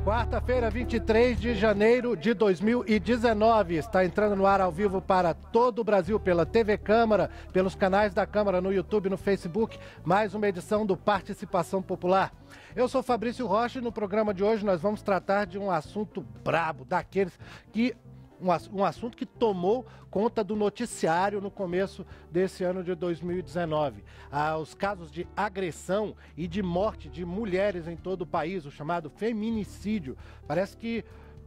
Quarta-feira, 23 de janeiro de 2019. Está entrando no ar ao vivo para todo o Brasil pela TV Câmara, pelos canais da Câmara no YouTube, no Facebook. Mais uma edição do Participação Popular. Eu sou Fabrício Rocha e no programa de hoje nós vamos tratar de um assunto brabo, daqueles que... Um assunto que tomou conta do noticiário no começo desse ano de 2019. Os casos de agressão e de morte de mulheres em todo o país, o chamado feminicídio. Parece que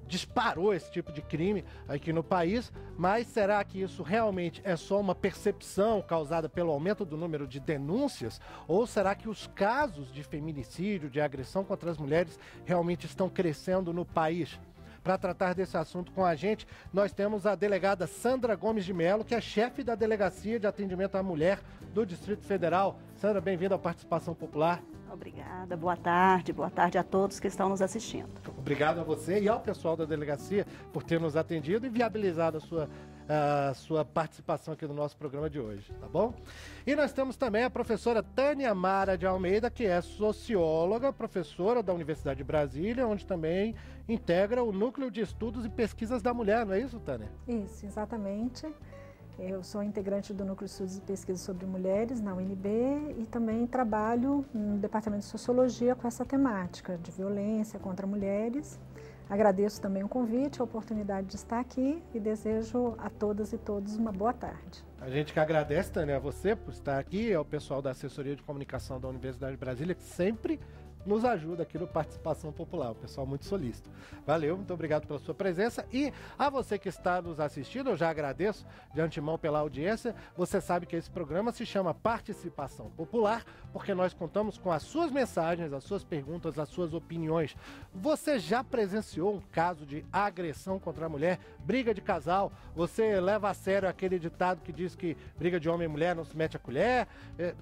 disparou esse tipo de crime aqui no país, mas será que isso realmente é só uma percepção causada pelo aumento do número de denúncias? Ou será que os casos de feminicídio, de agressão contra as mulheres realmente estão crescendo no país? Para tratar desse assunto com a gente, nós temos a delegada Sandra Gomes de Mello, que é chefe da Delegacia de Atendimento à Mulher do Distrito Federal. Sandra, bem-vinda à Participação Popular. Obrigada, boa tarde a todos que estão nos assistindo. Obrigado a você e ao pessoal da Delegacia por ter nos atendido e viabilizado a sua participação aqui no nosso programa de hoje, tá bom? E nós temos também a professora Tânia Mara de Almeida, que é socióloga, professora da Universidade de Brasília, onde também integra o Núcleo de Estudos e Pesquisas da Mulher, não é isso, Tânia? Isso, exatamente. Eu sou integrante do Núcleo de Estudos e Pesquisas sobre Mulheres na UNB e também trabalho no Departamento de Sociologia com essa temática de violência contra mulheres. Agradeço também o convite, a oportunidade de estar aqui e desejo a todas e todos uma boa tarde. A gente que agradece, Tânia, a você por estar aqui, ao pessoal da Assessoria de Comunicação da Universidade de Brasília, que sempre nos ajuda aqui no Participação Popular, o pessoal muito solícito. Valeu, muito obrigado pela sua presença e a você que está nos assistindo, eu já agradeço de antemão pela audiência. Você sabe que esse programa se chama Participação Popular, porque nós contamos com as suas mensagens, as suas perguntas, as suas opiniões. Você já presenciou um caso de agressão contra a mulher, briga de casal? Você leva a sério aquele ditado que diz que briga de homem e mulher não se mete a colher?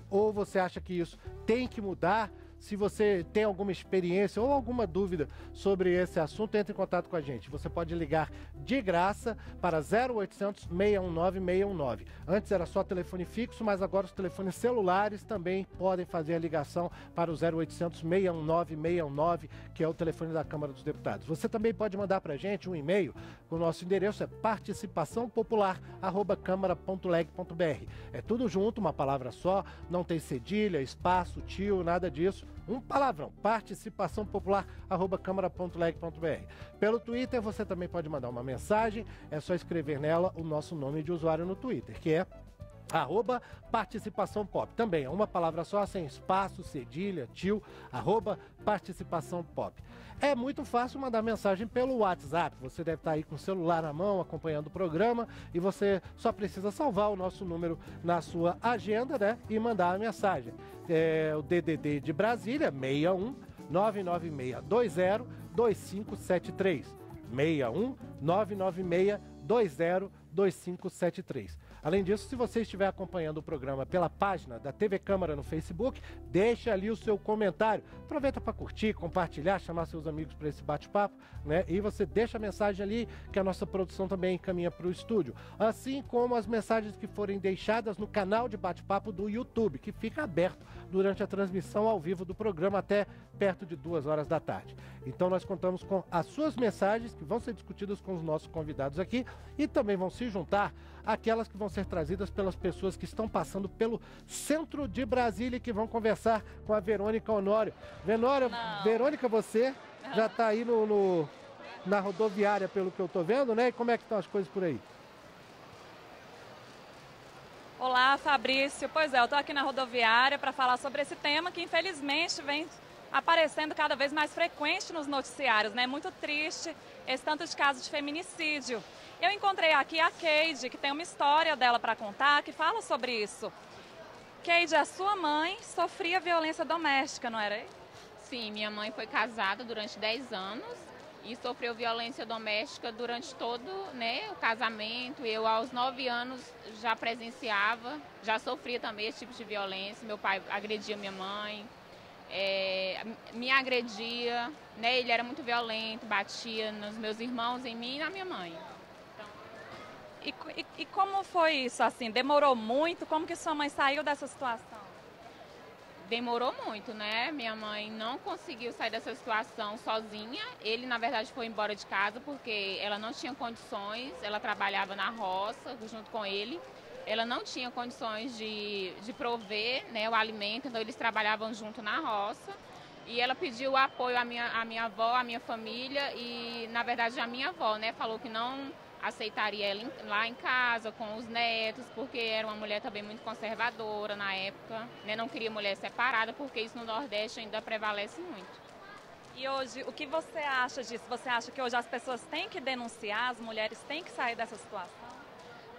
Ou você acha que isso tem que mudar? Se você tem alguma experiência ou alguma dúvida sobre esse assunto, entre em contato com a gente. Você pode ligar de graça para 0800 619 619. Antes era só telefone fixo, mas agora os telefones celulares também podem fazer a ligação para o 0800 619 619, que é o telefone da Câmara dos Deputados. Você também pode mandar para a gente um e-mail. O nosso endereço é participaçãopopular@câmara.leg.br. É tudo junto, uma palavra só, não tem cedilha, espaço, tio, nada disso. Um palavrão, participaçãopopular@câmara.leg.br. Pelo Twitter você também pode mandar uma mensagem, é só escrever nela o nosso nome de usuário no Twitter, que é @participaçãopop. Também é uma palavra só, sem espaço, cedilha, tio, @participaçãopop. É muito fácil mandar mensagem pelo WhatsApp. Você deve estar aí com o celular na mão, acompanhando o programa, e você só precisa salvar o nosso número na sua agenda, né? E mandar a mensagem. É o DDD de Brasília, 61 99620 2573. 61 99620 2573. Além disso, se você estiver acompanhando o programa pela página da TV Câmara no Facebook, deixe ali o seu comentário. Aproveita para curtir, compartilhar, chamar seus amigos para esse bate-papo, né? E você deixa a mensagem ali que a nossa produção também encaminha para o estúdio. Assim como as mensagens que forem deixadas no canal de bate-papo do YouTube, que fica aberto durante a transmissão ao vivo do programa até perto de 2 horas da tarde. Então nós contamos com as suas mensagens que vão ser discutidas com os nossos convidados aqui e também vão se juntar àquelas que vão ser trazidas pelas pessoas que estão passando pelo centro de Brasília e que vão conversar com a Verônica Honório. Verônica, você já está aí na rodoviária, pelo que eu estou vendo, né? E como é que estão as coisas por aí? Olá, Fabrício. Pois é, eu estou aqui na rodoviária para falar sobre esse tema que infelizmente vem aparecendo cada vez mais frequente nos noticiários, né? Muito triste esse tanto de casos de feminicídio. Eu encontrei aqui a Keide, que tem uma história dela para contar, que fala sobre isso. Keide, a sua mãe sofria violência doméstica, não era? Sim, minha mãe foi casada durante 10 anos e sofreu violência doméstica durante todo, né, o casamento. Eu, aos 9 anos, já presenciava, já sofria também esse tipo de violência. Meu pai agredia minha mãe, me agredia, né, ele era muito violento, batia nos meus irmãos, em mim e na minha mãe. E como foi isso, assim? Demorou muito? Como que sua mãe saiu dessa situação? demorou muito, né? Minha mãe não conseguiu sair dessa situação sozinha. Ele, na verdade, foi embora de casa porque ela não tinha condições. Ela trabalhava na roça junto com ele. Ela não tinha condições de prover, né, o alimento, então eles trabalhavam junto na roça. E ela pediu apoio à minha avó, à minha família e, na verdade, a minha avó, né, falou que não aceitaria ela lá em casa com os netos, porque era uma mulher também muito conservadora na época, né, não queria mulher separada, porque isso no Nordeste ainda prevalece muito. E hoje, o que você acha disso? Você acha que hoje as pessoas têm que denunciar, as mulheres têm que sair dessa situação?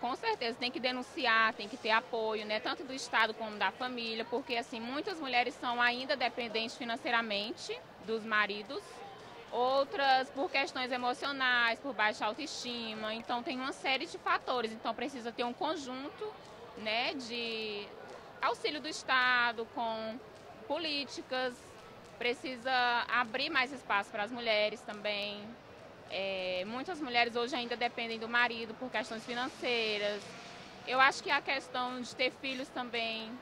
Com certeza, tem que denunciar, tem que ter apoio, né, tanto do Estado como da família, porque assim, muitas mulheres são ainda dependentes financeiramente dos maridos, outras por questões emocionais, por baixa autoestima, então tem uma série de fatores, então precisa ter um conjunto, né, de auxílio do Estado com políticas, precisa abrir mais espaço para as mulheres também. Muitas mulheres hoje ainda dependem do marido por questões financeiras. Eu acho que a questão de ter filhos também,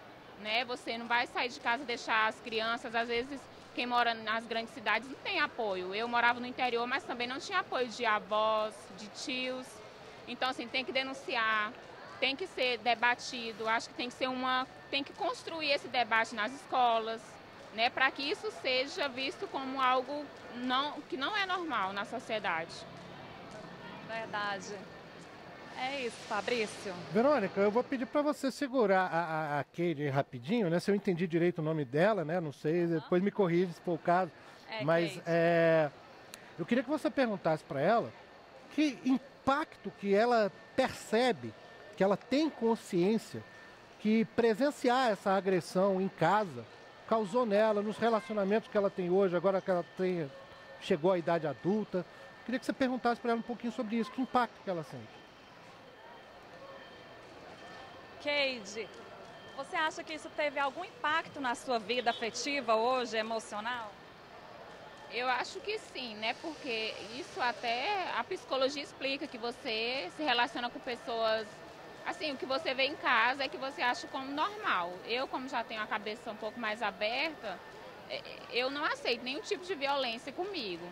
né? Você não vai sair de casa e deixar as crianças, às vezes quem mora nas grandes cidades não tem apoio. Eu morava no interior, mas também não tinha apoio de avós, de tios. Então, assim, tem que denunciar, tem que ser debatido. Acho que tem que construir esse debate nas escolas, né, para que isso seja visto como algo que não é normal na sociedade. Verdade. É isso, Fabrício. Verônica, eu vou pedir para você segurar a Keide rapidinho, né? Se eu entendi direito o nome dela, né? Não sei, depois me corrige se for o caso. Mas eu queria que você perguntasse para ela que impacto que ela percebe, que ela tem consciência que presenciar essa agressão em casa causou nela, nos relacionamentos que ela tem hoje, agora que ela chegou à idade adulta. Queria que você perguntasse para ela um pouquinho sobre isso, que impacto que ela sente. Keide, você acha que isso teve algum impacto na sua vida afetiva hoje, emocional? Eu acho que sim, né? Porque isso até a psicologia explica, que você se relaciona com pessoas. Assim, o que você vê em casa é que você acha como normal. Eu, como já tenho a cabeça um pouco mais aberta, eu não aceito nenhum tipo de violência comigo.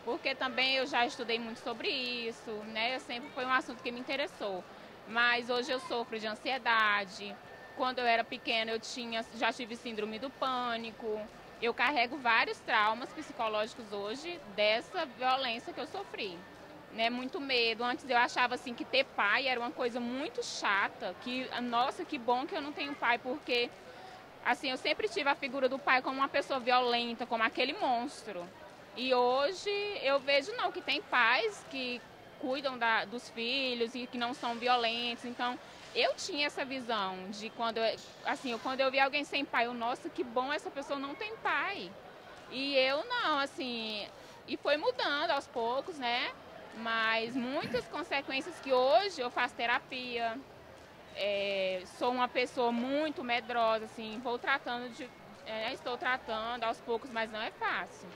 Porque também eu já estudei muito sobre isso, né? Sempre foi um assunto que me interessou. Mas hoje eu sofro de ansiedade. Quando eu era pequena, já tive síndrome do pânico. Eu carrego vários traumas psicológicos hoje dessa violência que eu sofri. Né, muito medo. Antes eu achava assim que ter pai era uma coisa muito chata, que nossa, que bom que eu não tenho pai, porque assim, eu sempre tive a figura do pai como uma pessoa violenta, como aquele monstro. E hoje eu vejo não, que tem pais que cuidam dos filhos e que não são violentos. Então, eu tinha essa visão de quando eu vi alguém sem pai, nossa, que bom, essa pessoa não tem pai. E eu não, assim, e foi mudando aos poucos, né? Mas muitas consequências que hoje eu faço terapia, sou uma pessoa muito medrosa, assim, estou tratando aos poucos, mas não é fácil.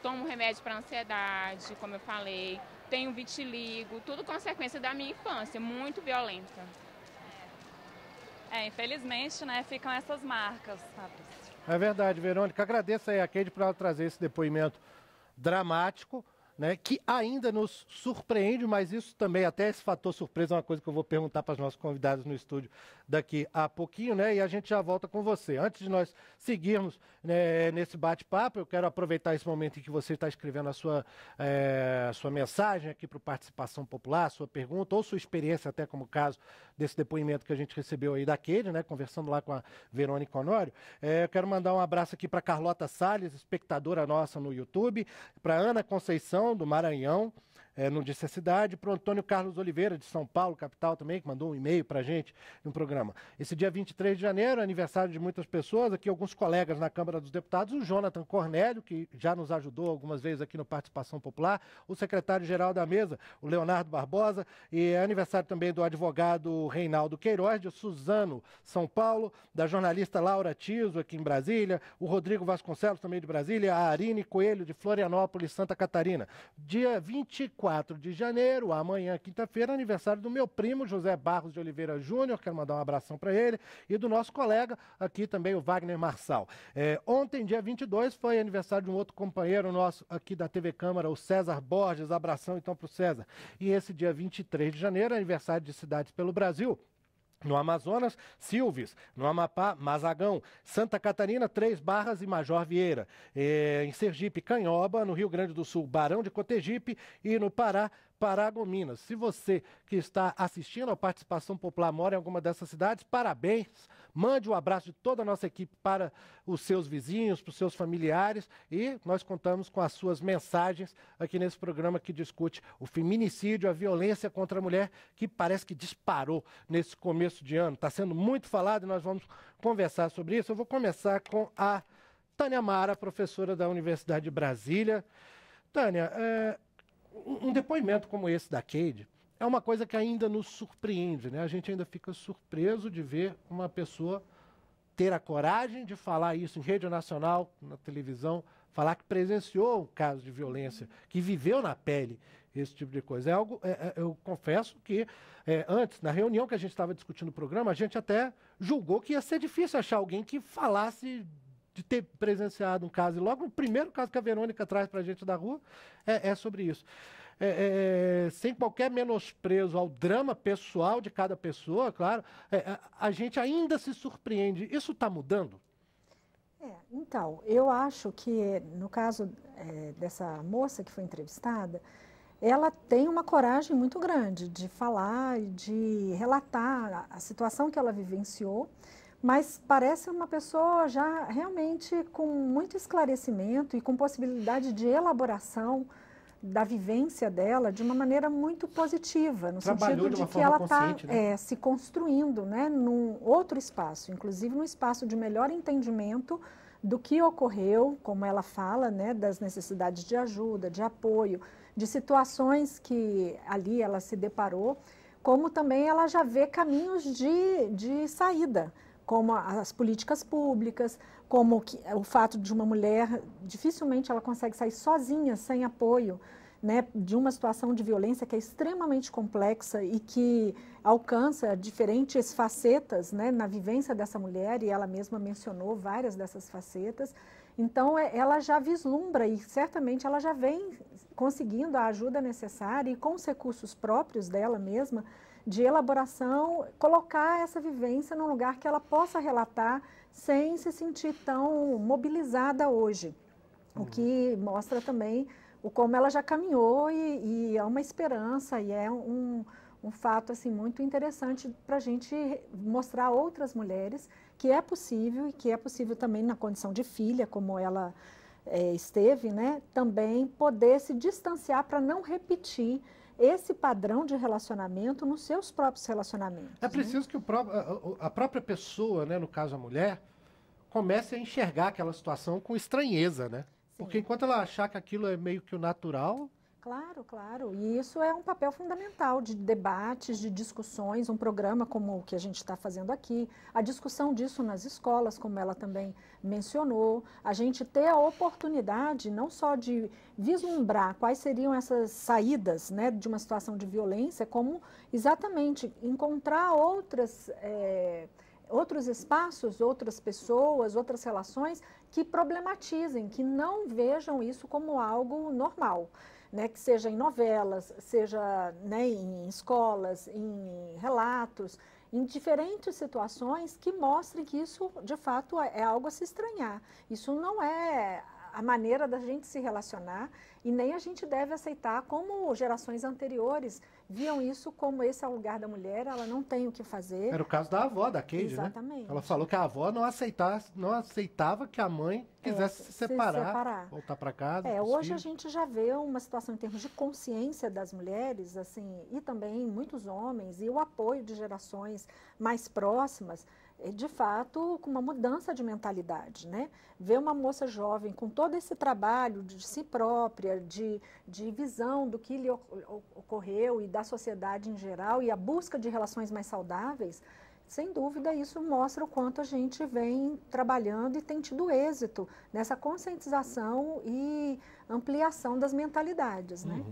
Tomo remédio para ansiedade, como eu falei, tenho vitiligo, tudo consequência da minha infância, muito violenta. Infelizmente, né, ficam essas marcas, Fabrício. É verdade, Verônica. Agradeço aí a Keide por ela trazer esse depoimento dramático, né, que ainda nos surpreende, mas isso também, até esse fator surpresa, é uma coisa que eu vou perguntar para os nossos convidados no estúdio daqui a pouquinho, né, e a gente já volta com você. Antes de nós seguirmos, né, nesse bate-papo, eu quero aproveitar esse momento em que você está escrevendo a sua mensagem aqui para o Participação Popular, sua pergunta ou sua experiência, até como caso desse depoimento que a gente recebeu aí da Keide, né, conversando lá com a Verônica Honório. Eu quero mandar um abraço aqui para Carlota Salles, espectadora nossa no YouTube, para Ana Conceição, do Maranhão, no Disse a Cidade, para o Antônio Carlos Oliveira, de São Paulo, capital também, que mandou um e-mail para a gente no programa. Esse dia 23 de janeiro, aniversário de muitas pessoas, aqui alguns colegas na Câmara dos Deputados, o Jonathan Cornélio, que já nos ajudou algumas vezes aqui no Participação Popular, o secretário-geral da mesa, o Leonardo Barbosa, e é aniversário também do advogado Reinaldo Queiroz, de Suzano, São Paulo, da jornalista Laura Tiso, aqui em Brasília, o Rodrigo Vasconcelos, também de Brasília, a Arine Coelho, de Florianópolis, Santa Catarina. Dia 24 24 de janeiro, amanhã, quinta-feira, aniversário do meu primo José Barros de Oliveira Júnior, quero mandar um abração para ele, e do nosso colega aqui também, o Wagner Marçal. Ontem, dia 22, foi aniversário de um outro companheiro nosso aqui da TV Câmara, o César Borges, abração então para o César. E esse dia 23 de janeiro, aniversário de cidades pelo Brasil. No Amazonas, Silves. No Amapá, Mazagão. Santa Catarina, Três Barras e Major Vieira. Em Sergipe, Canhoba. No Rio Grande do Sul, Barão de Cotegipe. E no Pará, Paragominas. Se você que está assistindo a Participação Popular mora em alguma dessas cidades, parabéns. Mande um abraço de toda a nossa equipe para os seus vizinhos, para os seus familiares, e nós contamos com as suas mensagens aqui nesse programa que discute o feminicídio, a violência contra a mulher, que parece que disparou nesse começo de ano. Está sendo muito falado e nós vamos conversar sobre isso. Eu vou começar com a Tânia Mara, professora da Universidade de Brasília. Tânia, um depoimento como esse da Keide é uma coisa que ainda nos surpreende, né? A gente ainda fica surpreso de ver uma pessoa ter a coragem de falar isso em rede nacional, na televisão, falar que presenciou um caso de violência, que viveu na pele esse tipo de coisa. Eu confesso que antes, na reunião que a gente estava discutindo o programa, a gente até julgou que ia ser difícil achar alguém que falasse de ter presenciado um caso. E logo o primeiro caso que a Verônica traz para a gente da rua é sobre isso. Sem qualquer menosprezo ao drama pessoal de cada pessoa, claro, a gente ainda se surpreende. Isso está mudando? Então, eu acho que no caso dessa moça que foi entrevistada, ela tem uma coragem muito grande de falar e de relatar a situação que ela vivenciou, mas parece uma pessoa já realmente com muito esclarecimento e com possibilidade de elaboração da vivência dela de uma maneira muito positiva, no sentido de que ela está se construindo, né, num outro espaço, inclusive num espaço de melhor entendimento do que ocorreu, como ela fala, né, das necessidades de ajuda, de apoio, de situações que ali ela se deparou, como também ela já vê caminhos de saída, como as políticas públicas, como o fato de uma mulher, dificilmente ela consegue sair sozinha, sem apoio, né, de uma situação de violência que é extremamente complexa e que alcança diferentes facetas, né, na vivência dessa mulher, e ela mesma mencionou várias dessas facetas. Então, ela já vislumbra e certamente ela já vem conseguindo a ajuda necessária e com os recursos próprios dela mesma, de elaboração, colocar essa vivência num lugar que ela possa relatar sem se sentir tão mobilizada hoje. O que mostra também como ela já caminhou e é uma esperança e é um fato assim, muito interessante para a gente mostrar a outras mulheres que é possível e que é possível também na condição de filha, como ela esteve, né, também poder se distanciar para não repetir esse padrão de relacionamento nos seus próprios relacionamentos. É preciso que a própria pessoa, né, no caso a mulher, comece a enxergar aquela situação com estranheza, né? Sim. Porque enquanto ela achar que aquilo é meio que o natural... Claro, claro. E isso é um papel fundamental de debates, de discussões, um programa como o que a gente está fazendo aqui, a discussão disso nas escolas, como ela também mencionou, a gente ter a oportunidade não só de vislumbrar quais seriam essas saídas, né, de uma situação de violência, como exatamente encontrar outros espaços, outras pessoas, outras relações que problematizem, que não vejam isso como algo normal. Né, que seja em novelas, seja, né, em escolas, em relatos, em diferentes situações que mostrem que isso, de fato, é algo a se estranhar. Isso não é a maneira da gente se relacionar e nem a gente deve aceitar como gerações anteriores viam isso como esse é o lugar da mulher, ela não tem o que fazer. Era o caso da avó, da Keide, exatamente, né? Ela falou que a avó não aceitava que a mãe quisesse se separar, voltar para casa. Hoje a gente já vê uma situação em termos de consciência das mulheres, assim, e também muitos homens, e o apoio de gerações mais próximas, de fato, com uma mudança de mentalidade, né? Ver uma moça jovem com todo esse trabalho de si própria, de visão do que lhe ocorreu e da sociedade em geral, e a busca de relações mais saudáveis, sem dúvida isso mostra o quanto a gente vem trabalhando e tem tido êxito nessa conscientização e ampliação das mentalidades, né?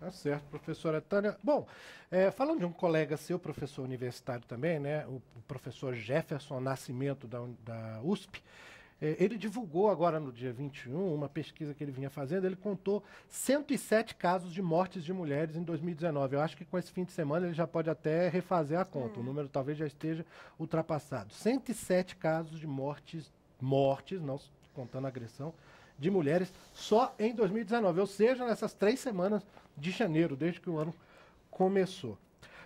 Tá certo, professora Tânia. Bom, falando de um colega seu, professor universitário também, né, o professor Jefferson Nascimento, da USP, ele divulgou agora no dia 21 uma pesquisa que ele vinha fazendo. Ele contou 107 casos de mortes de mulheres em 2019. Eu acho que com esse fim de semana ele já pode até refazer a conta. O número talvez já esteja ultrapassado. 107 casos de mortes, não contando agressão, de mulheres só em 2019. Ou seja, nessas 3 semanas de janeiro, desde que o ano começou.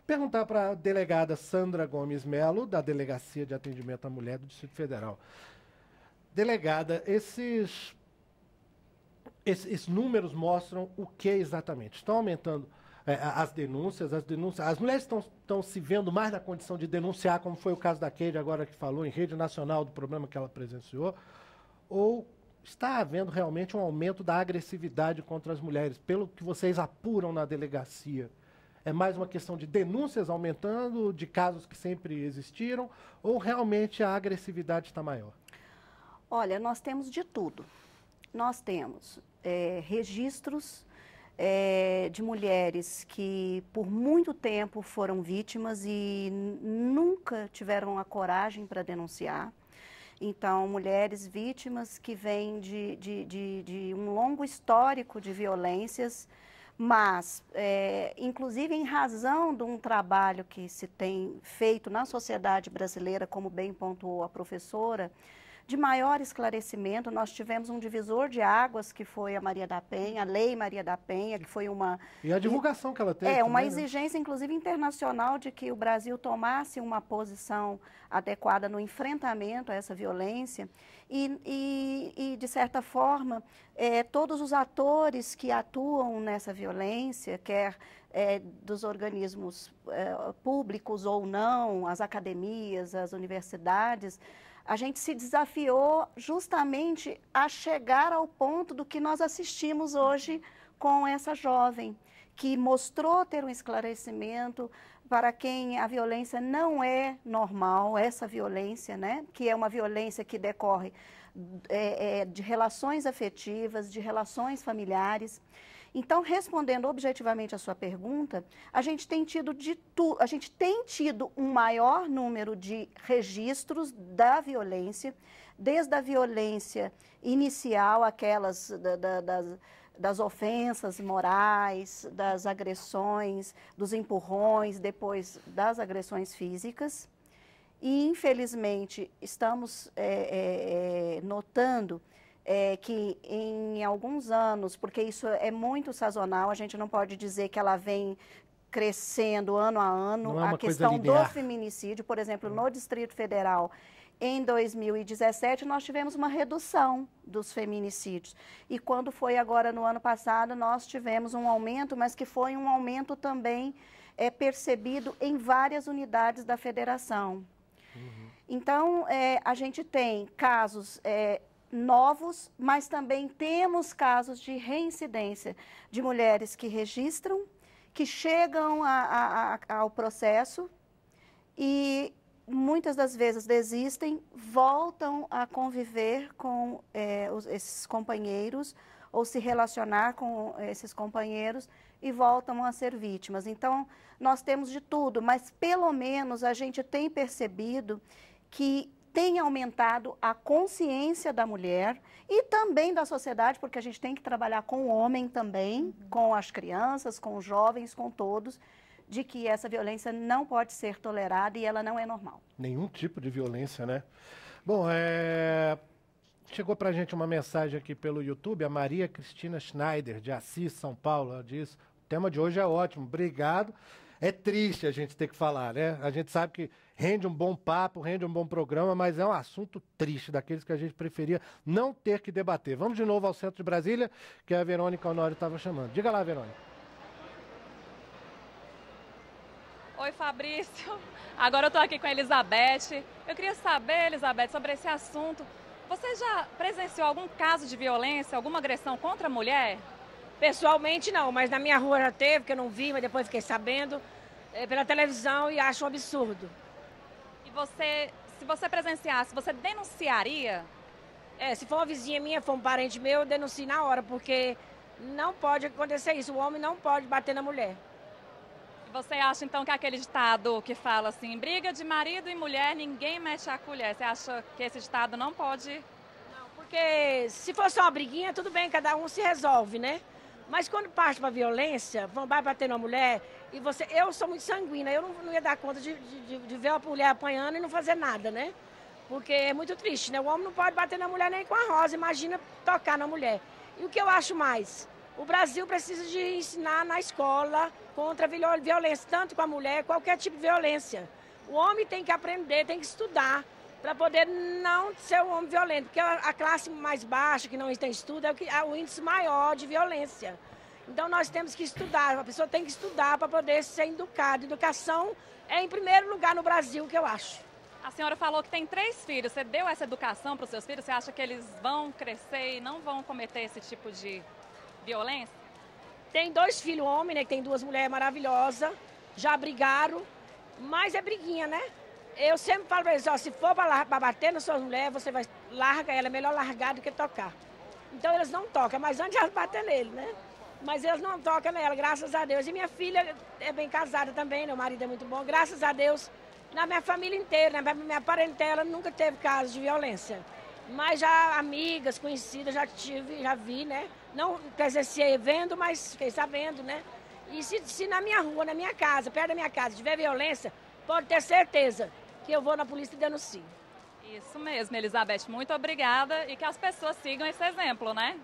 Perguntar para a delegada Sandra Gomes Melo, da Delegacia de Atendimento à Mulher do Distrito Federal. Delegada, esses números mostram o que exatamente? Estão aumentando as denúncias, as mulheres estão se vendo mais na condição de denunciar, como foi o caso da Keide agora que falou em rede nacional do problema que ela presenciou, ou está havendo realmente um aumento da agressividade contra as mulheres, pelo que vocês apuram na delegacia? É mais uma questão de denúncias aumentando, de casos que sempre existiram, ou realmente a agressividade está maior? Olha, nós temos de tudo. Nós temos registros de mulheres que por muito tempo foram vítimas e nunca tiveram a coragem para denunciar. Então, mulheres vítimas que vêm de um longo histórico de violências, mas, inclusive em razão de um trabalho que se tem feito na sociedade brasileira, como bem pontuou a professora, de maior esclarecimento. Nós tivemos um divisor de águas, que foi a Maria da Penha, a Lei Maria da Penha, que foi uma... E a divulgação que ela teve. Uma também, exigência, inclusive, internacional de que o Brasil tomasse uma posição adequada no enfrentamento a essa violência. E de certa forma, todos os atores que atuam nessa violência, quer dos organismos públicos ou não, as academias, as universidades, a gente se desafiou justamente a chegar ao ponto do que nós assistimos hoje com essa jovem, que mostrou ter um esclarecimento para quem a violência não é normal, essa violência, né, que é uma violência que decorre de relações afetivas, de relações familiares. Então, respondendo objetivamente a sua pergunta, a gente tem tido um maior número de registros da violência, desde a violência inicial, aquelas das ofensas morais, das agressões, dos empurrões, depois das agressões físicas. E, infelizmente, estamos notando que em alguns anos, porque isso é muito sazonal, a gente não pode dizer que ela vem crescendo ano a ano, a questão do feminicídio, por exemplo, no Distrito Federal, em 2017, nós tivemos uma redução dos feminicídios. E quando foi agora no ano passado, nós tivemos um aumento, mas que foi um aumento também percebido em várias unidades da federação. Então, a gente tem casos novos, mas também temos casos de reincidência de mulheres que registram, que chegam ao processo e muitas das vezes desistem, voltam a conviver com esses companheiros ou se relacionar com esses companheiros e voltam a ser vítimas. Então, nós temos de tudo, mas pelo menos a gente tem percebido que tem aumentado a consciência da mulher e também da sociedade, porque a gente tem que trabalhar com o homem também, com as crianças, com os jovens, com todos, de que essa violência não pode ser tolerada e ela não é normal. Nenhum tipo de violência, né? Bom, chegou pra gente uma mensagem aqui pelo YouTube, a Maria Cristina Schneider, de Assis, São Paulo, ela diz: o tema de hoje é ótimo, obrigado. É triste a gente ter que falar, né? A gente sabe que rende um bom papo, rende um bom programa, mas é um assunto triste, daqueles que a gente preferia não ter que debater. Vamos de novo ao centro de Brasília, que a Verônica Honório estava chamando. Diga lá, Verônica. Oi, Fabrício. Agora eu estou aqui com a Elizabeth. Eu queria saber, Elizabeth, sobre esse assunto. Você já presenciou algum caso de violência, alguma agressão contra a mulher? Pessoalmente não, mas na minha rua já teve, que eu não vi, mas depois fiquei sabendo pela televisão e acho um absurdo. E você, se você presenciasse, você denunciaria? Se for uma vizinha minha, for um parente meu, eu denuncio na hora, porque não pode acontecer isso. O homem não pode bater na mulher. E você acha, então, que aquele ditado que fala assim, briga de marido e mulher, ninguém mexe a colher, você acha que esse ditado não pode? Não, porque se fosse uma briguinha, tudo bem, cada um se resolve, né? Mas quando parte para violência, vai bater numa mulher, e você... Eu sou muito sanguínea, eu não ia dar conta de ver uma mulher apanhando e não fazer nada, né? Porque é muito triste, né? O homem não pode bater na mulher nem com a rosa, imagina tocar na mulher. E o que eu acho mais? O Brasil precisa de ensinar na escola contra a violência, tanto com a mulher, qualquer tipo de violência. O homem tem que aprender, tem que estudar, para poder não ser um homem violento. Porque a classe mais baixa, que não tem estudo, é o índice maior de violência. Então nós temos que estudar, a pessoa tem que estudar para poder ser educada. Educação é em primeiro lugar no Brasil, que eu acho. A senhora falou que tem 3 filhos, você deu essa educação para os seus filhos? Você acha que eles vão crescer e não vão cometer esse tipo de violência? Tem 2 filhos homens, né, que tem 2 mulheres maravilhosas, já brigaram, mas é briguinha, né? Eu sempre falo para eles, ó, se for para bater nas suas mulheres, você vai largar ela, é melhor largar do que tocar. Então eles não tocam, mas antes elas batem nele, né? Mas eles não tocam nela, graças a Deus. E minha filha é bem casada também, meu marido é muito bom, graças a Deus. Na minha família inteira, na minha parentela, nunca teve casos de violência. Mas já amigas, conhecidas, já vi, né? Não presenciei vendo, mas fiquei sabendo, né? E se na minha rua, na minha casa, perto da minha casa, tiver violência, pode ter certeza que eu vou na polícia e denuncio. Isso mesmo, Elizabeth, muito obrigada e que as pessoas sigam esse exemplo, né?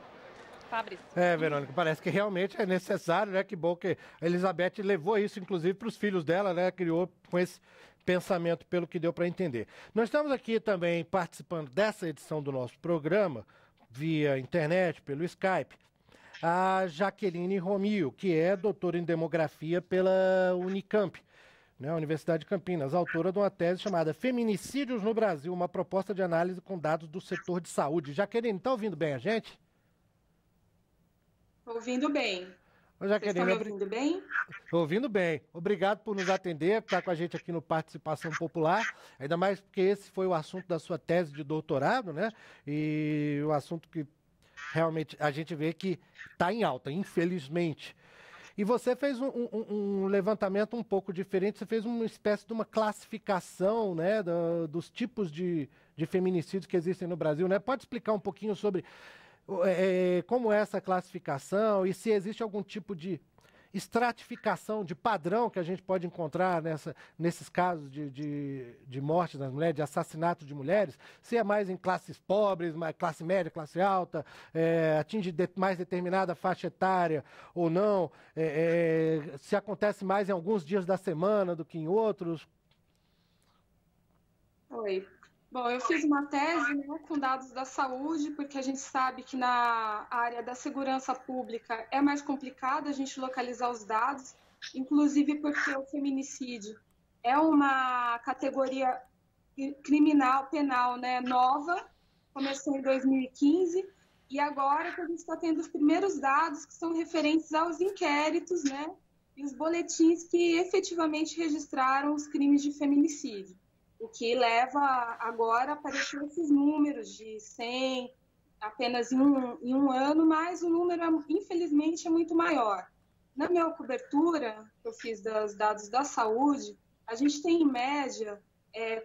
Fabrício. Verônica, parece que realmente é necessário, né? Que bom que a Elizabeth levou isso, inclusive, para os filhos dela, né? Criou com esse pensamento, pelo que deu para entender. Nós estamos aqui também participando dessa edição do nosso programa, via internet, pelo Skype, a Jaqueline Romio, que é doutora em demografia pela Unicamp, né, Universidade de Campinas, autora de uma tese chamada Feminicídios no Brasil, uma proposta de análise com dados do setor de saúde. Jaqueline, está ouvindo bem a gente? Ouvindo bem. Ô, Jaqueline, vocês estão me ouvindo bem? Estou ouvindo bem. Obrigado por nos atender, por estar com a gente aqui no Participação Popular, ainda mais porque esse foi o assunto da sua tese de doutorado, né? E o assunto que realmente a gente vê que está em alta, infelizmente. E você fez um levantamento um pouco diferente, você fez uma espécie de uma classificação, né, dos tipos de feminicídios que existem no Brasil, né? Pode explicar um pouquinho sobre como é essa classificação e se existe algum tipo de estratificação, de padrão que a gente pode encontrar nesses casos de morte das mulheres, de assassinato de mulheres, se é mais em classes pobres, mais classe média, classe alta, atinge mais determinada faixa etária ou não, se acontece mais em alguns dias da semana do que em outros. Oi. Bom, eu fiz uma tese, né, com dados da saúde, porque a gente sabe que na área da segurança pública é mais complicado a gente localizar os dados, inclusive porque o feminicídio é uma categoria criminal, penal, né, nova, começou em 2015, e agora que a gente está tendo os primeiros dados que são referentes aos inquéritos, né, e os boletins que efetivamente registraram os crimes de feminicídio. O que leva agora a aparecer esses números de 100 apenas em um ano, mas o número, infelizmente, é muito maior. Na minha cobertura, que eu fiz dos dados da saúde, a gente tem, em média,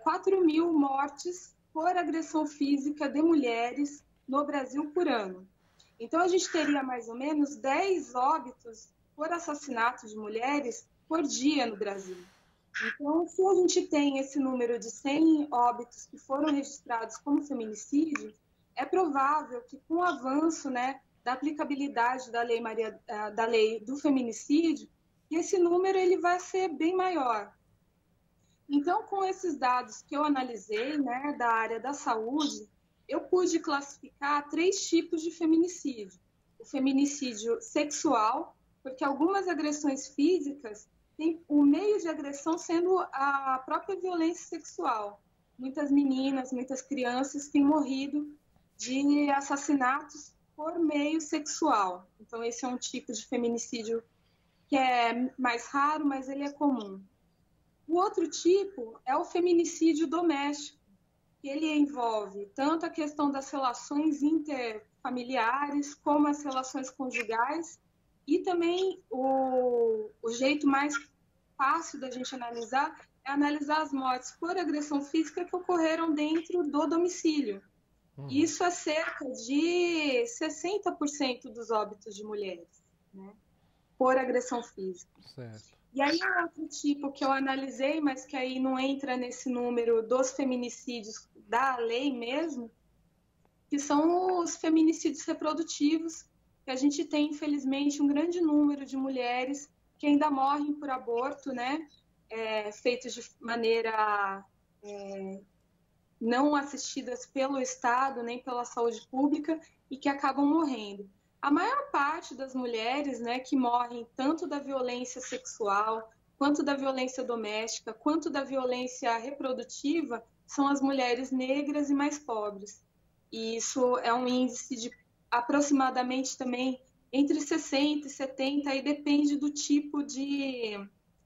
4.000 mortes por agressão física de mulheres no Brasil por ano. Então, a gente teria mais ou menos 10 óbitos por assassinato de mulheres por dia no Brasil. Então, se a gente tem esse número de 100 óbitos que foram registrados como feminicídio, é provável que com o avanço, né, da aplicabilidade da lei do feminicídio, esse número ele vai ser bem maior. Então, com esses dados que eu analisei, né, da área da saúde, eu pude classificar 3 tipos de feminicídio. O feminicídio sexual, porque algumas agressões físicas tem o meio de agressão sendo a própria violência sexual. Muitas meninas, muitas crianças têm morrido de assassinatos por meio sexual. Então, esse é um tipo de feminicídio que é mais raro, mas ele é comum. O outro tipo é o feminicídio doméstico, que ele envolve tanto a questão das relações familiares, como as relações conjugais, e também o jeito mais fácil da gente analisar é analisar as mortes por agressão física que ocorreram dentro do domicílio. Isso é cerca de 60% dos óbitos de mulheres, né, por agressão física. Certo. E aí um outro tipo que eu analisei, mas que aí não entra nesse número dos feminicídios da lei mesmo, que são os feminicídios reprodutivos, que a gente tem, infelizmente, um grande número de mulheres que ainda morrem por aborto, né, feitos de maneira não assistidas pelo Estado, nem pela saúde pública, e que acabam morrendo. A maior parte das mulheres, né, que morrem tanto da violência sexual, quanto da violência doméstica, quanto da violência reprodutiva, são as mulheres negras e mais pobres. E isso é um índice de aproximadamente também entre 60 e 70, aí depende do tipo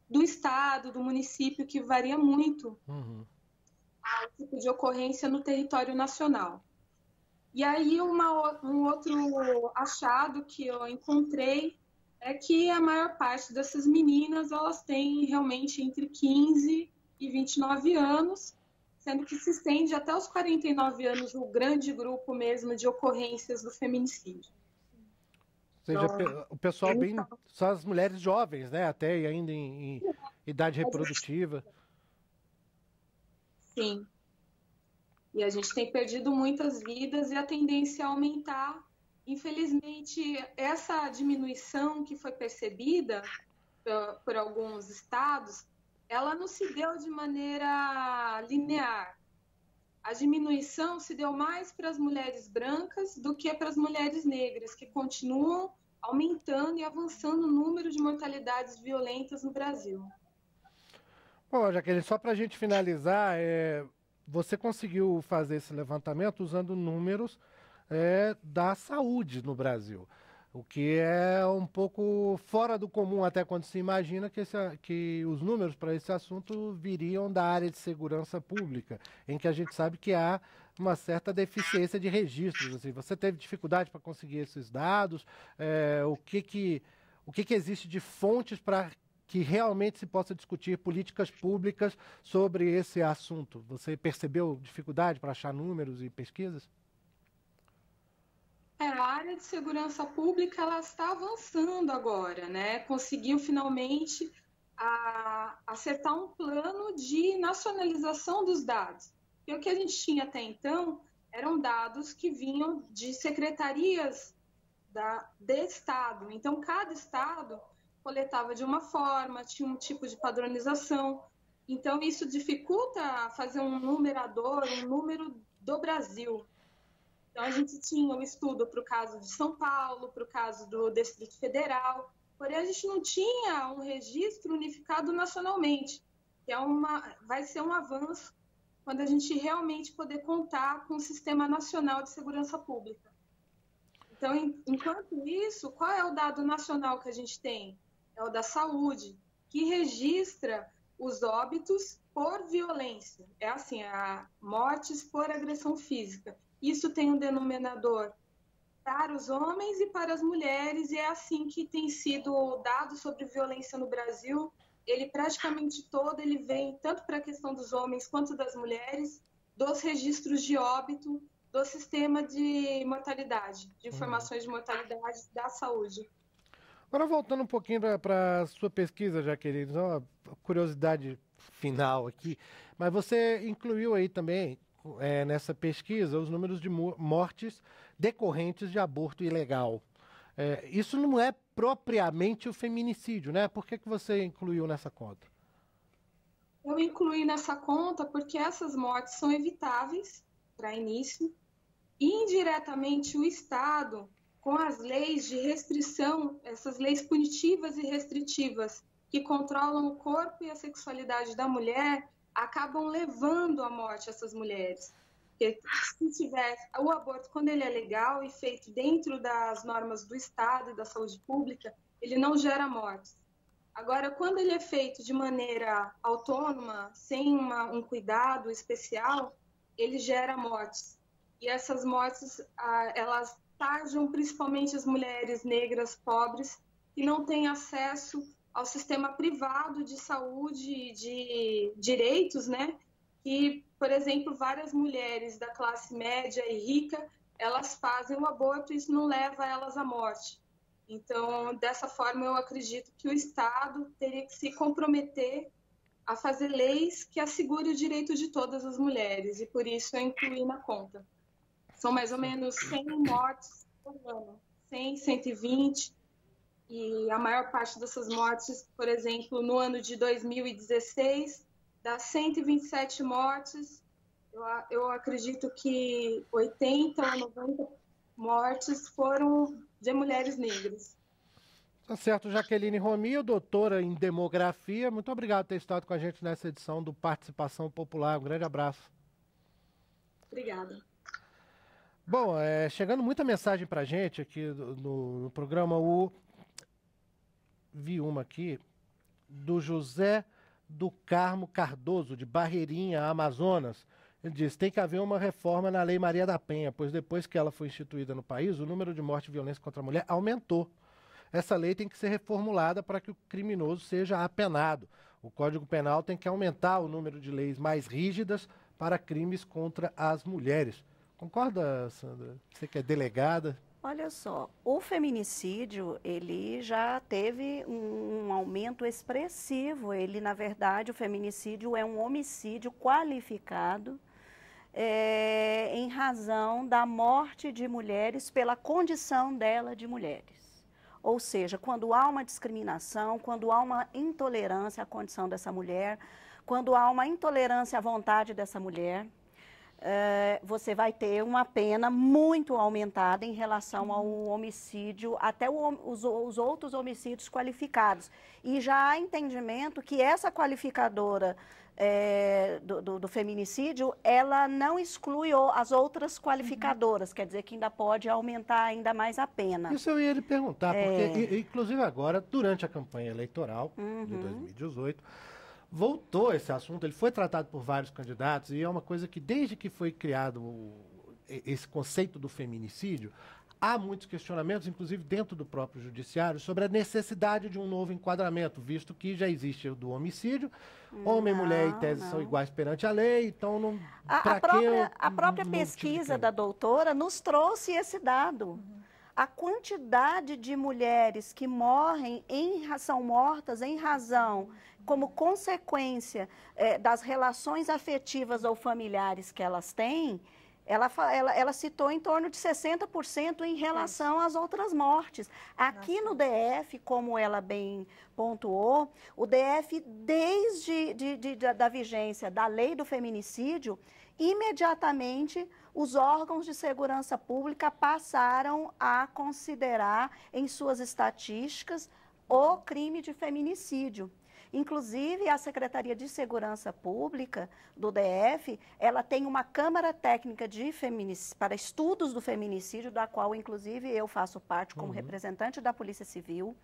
do estado, do município, que varia muito o tipo de ocorrência no território nacional. E aí um outro achado que eu encontrei é que a maior parte dessas meninas, elas têm realmente entre 15 e 29 anos, sendo que se estende até os 49 anos o grande grupo mesmo de ocorrências do feminicídio. Ou seja, o pessoal só as mulheres jovens, né? Até e ainda em idade reprodutiva. Sim. E a gente tem perdido muitas vidas e a tendência é aumentar. Infelizmente, essa diminuição que foi percebida por alguns estados, ela não se deu de maneira linear. A diminuição se deu mais para as mulheres brancas do que para as mulheres negras, que continuam aumentando e avançando o número de mortalidades violentas no Brasil. Bom, Jaqueline, só para a gente finalizar, você conseguiu fazer esse levantamento usando números da saúde no Brasil, o que é um pouco fora do comum até quando se imagina que os números para esse assunto viriam da área de segurança pública, em que a gente sabe que há uma certa deficiência de registros. Assim. Você teve dificuldade para conseguir esses dados? O que existe de fontes para que realmente se possa discutir políticas públicas sobre esse assunto? Você percebeu dificuldade para achar números e pesquisas? A área de segurança pública ela está avançando agora, né? Conseguiu finalmente acertar um plano de nacionalização dos dados. E o que a gente tinha até então eram dados que vinham de secretarias de Estado. Então, cada Estado coletava de uma forma, tinha um tipo de padronização. Então, isso dificulta fazer um numerador, um número do Brasil. Então, a gente tinha um estudo para o caso de São Paulo, para o caso do Distrito Federal, porém, a gente não tinha um registro unificado nacionalmente, que vai ser um avanço quando a gente realmente poder contar com o Sistema Nacional de Segurança Pública. Então, enquanto isso, qual é o dado nacional que a gente tem? É o da saúde, que registra os óbitos por violência. É assim, mortes por agressão física. Isso tem um denominador para os homens e para as mulheres, e é assim que tem sido o dado sobre violência no Brasil. Ele praticamente todo, ele vem tanto para a questão dos homens quanto das mulheres, dos registros de óbito, do sistema de mortalidade, de informações de mortalidade da saúde. Agora, voltando um pouquinho para a sua pesquisa, Jaqueline, uma curiosidade final aqui, mas você incluiu aí também, nessa pesquisa, os números de mortes decorrentes de aborto ilegal. Isso não é propriamente o feminicídio, né? Por que você incluiu nessa conta? Eu incluí nessa conta porque essas mortes são evitáveis, para início, e indiretamente o Estado, com as leis de restrição, essas leis punitivas e restritivas que controlam o corpo e a sexualidade da mulher, acabam levando à morte essas mulheres. Porque se tiver o aborto, quando ele é legal e feito dentro das normas do Estado e da saúde pública, ele não gera mortes. Agora, quando ele é feito de maneira autônoma, sem um cuidado especial, ele gera mortes. E essas mortes, elas tarjam principalmente as mulheres negras pobres que não têm acesso ao sistema privado de saúde e de direitos, né? E, por exemplo, várias mulheres da classe média e rica, elas fazem o aborto e isso não leva elas à morte. Então, dessa forma, eu acredito que o Estado teria que se comprometer a fazer leis que assegurem o direito de todas as mulheres, e por isso eu incluí na conta. São mais ou menos 100 mortes por ano, 100, 120, e a maior parte dessas mortes, por exemplo, no ano de 2016, das 127 mortes, eu acredito que 80 ou 90 mortes foram de mulheres negras. Tá certo, Jaqueline Romio, doutora em demografia. Muito obrigado por ter estado com a gente nessa edição do Participação Popular. Um grande abraço. Obrigada. Bom, chegando muita mensagem para a gente aqui no programa. Vi uma aqui do José do Carmo Cardoso, de Barreirinha, Amazonas. Ele diz: tem que haver uma reforma na Lei Maria da Penha, pois depois que ela foi instituída no país, o número de mortes e violência contra a mulher aumentou. Essa lei tem que ser reformulada para que o criminoso seja apenado. O Código Penal tem que aumentar o número de leis mais rígidas para crimes contra as mulheres. Concorda, Sandra? Você que é delegada. Olha só, o feminicídio, ele já teve um aumento expressivo. Ele, na verdade, o feminicídio é um homicídio qualificado em razão da morte de mulheres pela condição dela de mulheres. Ou seja, quando há uma discriminação, quando há uma intolerância à condição dessa mulher, quando há uma intolerância à vontade dessa mulher, você vai ter uma pena muito aumentada em relação ao homicídio, até os outros homicídios qualificados. E já há entendimento que essa qualificadora do feminicídio, ela não exclui as outras qualificadoras, quer dizer que ainda pode aumentar ainda mais a pena. Isso eu ia lhe perguntar, porque inclusive agora, durante a campanha eleitoral de 2018, voltou esse assunto, ele foi tratado por vários candidatos e é uma coisa que desde que foi criado esse conceito do feminicídio, há muitos questionamentos, inclusive dentro do próprio judiciário, sobre a necessidade de um novo enquadramento, visto que já existe o do homicídio, homem e mulher em tese são iguais perante a lei, então não... A própria pesquisa da doutora nos trouxe esse dado. A quantidade de mulheres que são mortas em razão, como consequência das relações afetivas ou familiares que elas têm, ela citou em torno de 60% em relação às outras mortes. Aqui no DF, como ela bem pontuou, o DF, desde da vigência da lei do feminicídio, imediatamente os órgãos de segurança pública passaram a considerar em suas estatísticas o crime de feminicídio. Inclusive, a Secretaria de Segurança Pública do DF, ela tem uma Câmara Técnica para estudos do feminicídio, da qual, inclusive, eu faço parte como representante da Polícia Civil.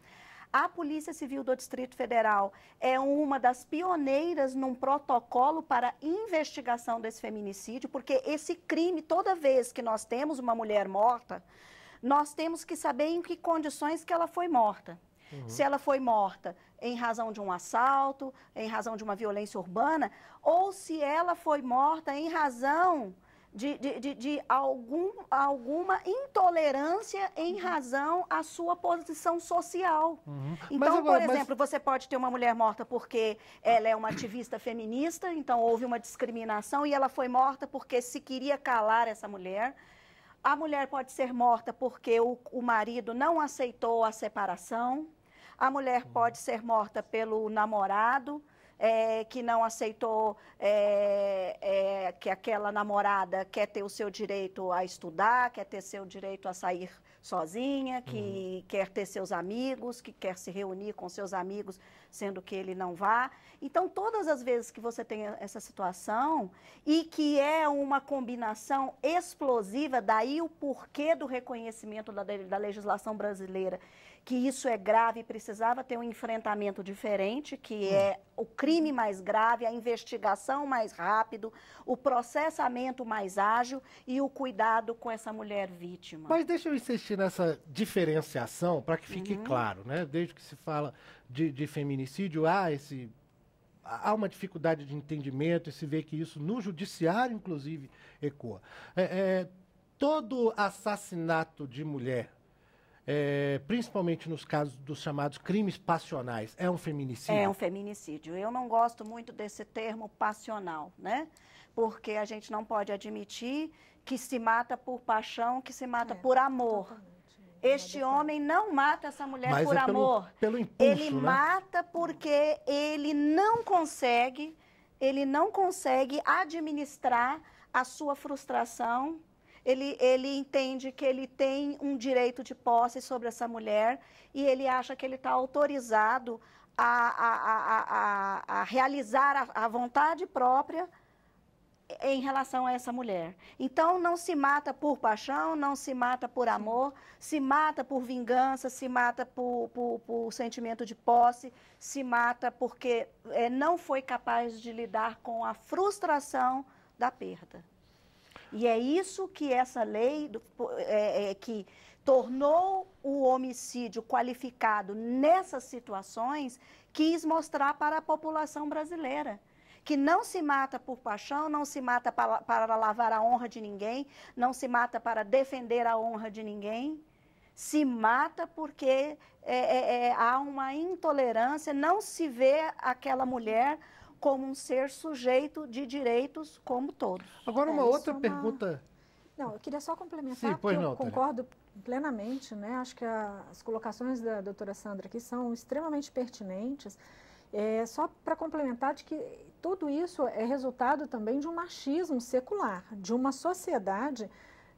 A Polícia Civil do Distrito Federal é uma das pioneiras num protocolo para investigação desse feminicídio, porque esse crime, toda vez que nós temos uma mulher morta, nós temos que saber em que condições que ela foi morta. Se ela foi morta em razão de um assalto, em razão de uma violência urbana, ou se ela foi morta em razão de alguma intolerância em razão à sua posição social. Então, por exemplo, você pode ter uma mulher morta porque ela é uma ativista feminista, então houve uma discriminação e ela foi morta porque se queria calar essa mulher. A mulher pode ser morta porque o marido não aceitou a separação. A mulher pode ser morta pelo namorado, que não aceitou que aquela namorada quer ter o seu direito a estudar, quer ter seu direito a sair sozinha, que quer ter seus amigos, que quer se reunir com seus amigos, sendo que ele não vá. Então, todas as vezes que você tem essa situação e que é uma combinação explosiva, daí o porquê do reconhecimento da legislação brasileira, que isso é grave e precisava ter um enfrentamento diferente, que é o crime mais grave, a investigação mais rápido, o processamento mais ágil e o cuidado com essa mulher vítima. Mas deixa eu insistir nessa diferenciação para que fique claro, né? Desde que se fala de feminicídio, há uma dificuldade de entendimento e se vê que isso no judiciário, inclusive, ecoa. Todo assassinato de mulher, principalmente nos casos dos chamados crimes passionais, é um feminicídio? É um feminicídio. Eu não gosto muito desse termo passional, né? Porque a gente não pode admitir que se mata por paixão, que se mata por amor. Totalmente. Este homem não mata essa mulher por amor. Pelo impulso, ele mata porque ele não consegue administrar a sua frustração. Ele entende que ele tem um direito de posse sobre essa mulher e ele acha que ele está autorizado a realizar a vontade própria em relação a essa mulher. Então, não se mata por paixão, não se mata por amor, se mata por vingança, se mata por sentimento de posse, se mata porque não foi capaz de lidar com a frustração da perda. E é isso que essa lei, que tornou o homicídio qualificado nessas situações, quis mostrar para a população brasileira. Que não se mata por paixão, não se mata para lavar a honra de ninguém, não se mata para defender a honra de ninguém, se mata porque há uma intolerância, não se vê aquela mulher como um ser sujeito de direitos como todos. Agora uma outra pergunta. Não, eu queria só complementar, Sim, porque eu não, concordo plenamente, né? Acho que as colocações da doutora Sandra aqui são extremamente pertinentes. Só para complementar de que tudo isso é resultado também de um machismo secular, de uma sociedade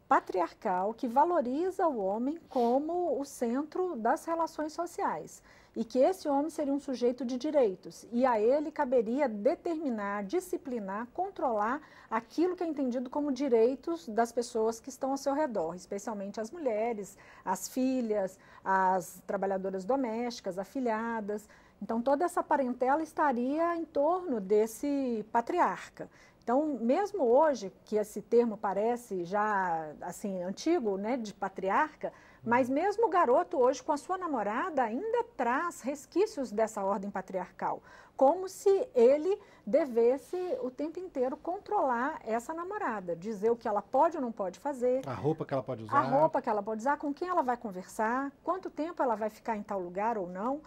patriarcal que valoriza o homem como o centro das relações sociais e que esse homem seria um sujeito de direitos e a ele caberia determinar, disciplinar, controlar aquilo que é entendido como direitos das pessoas que estão ao seu redor, especialmente as mulheres, as filhas, as trabalhadoras domésticas, afilhadas. Então, toda essa parentela estaria em torno desse patriarca. Então, mesmo hoje, que esse termo parece já, assim, antigo, né, de patriarca, mas mesmo o garoto hoje, com a sua namorada, ainda traz resquícios dessa ordem patriarcal, como se ele devesse o tempo inteiro controlar essa namorada, dizer o que ela pode ou não pode fazer. A roupa que ela pode usar. A roupa que ela pode usar, com quem ela vai conversar, quanto tempo ela vai ficar em tal lugar ou não.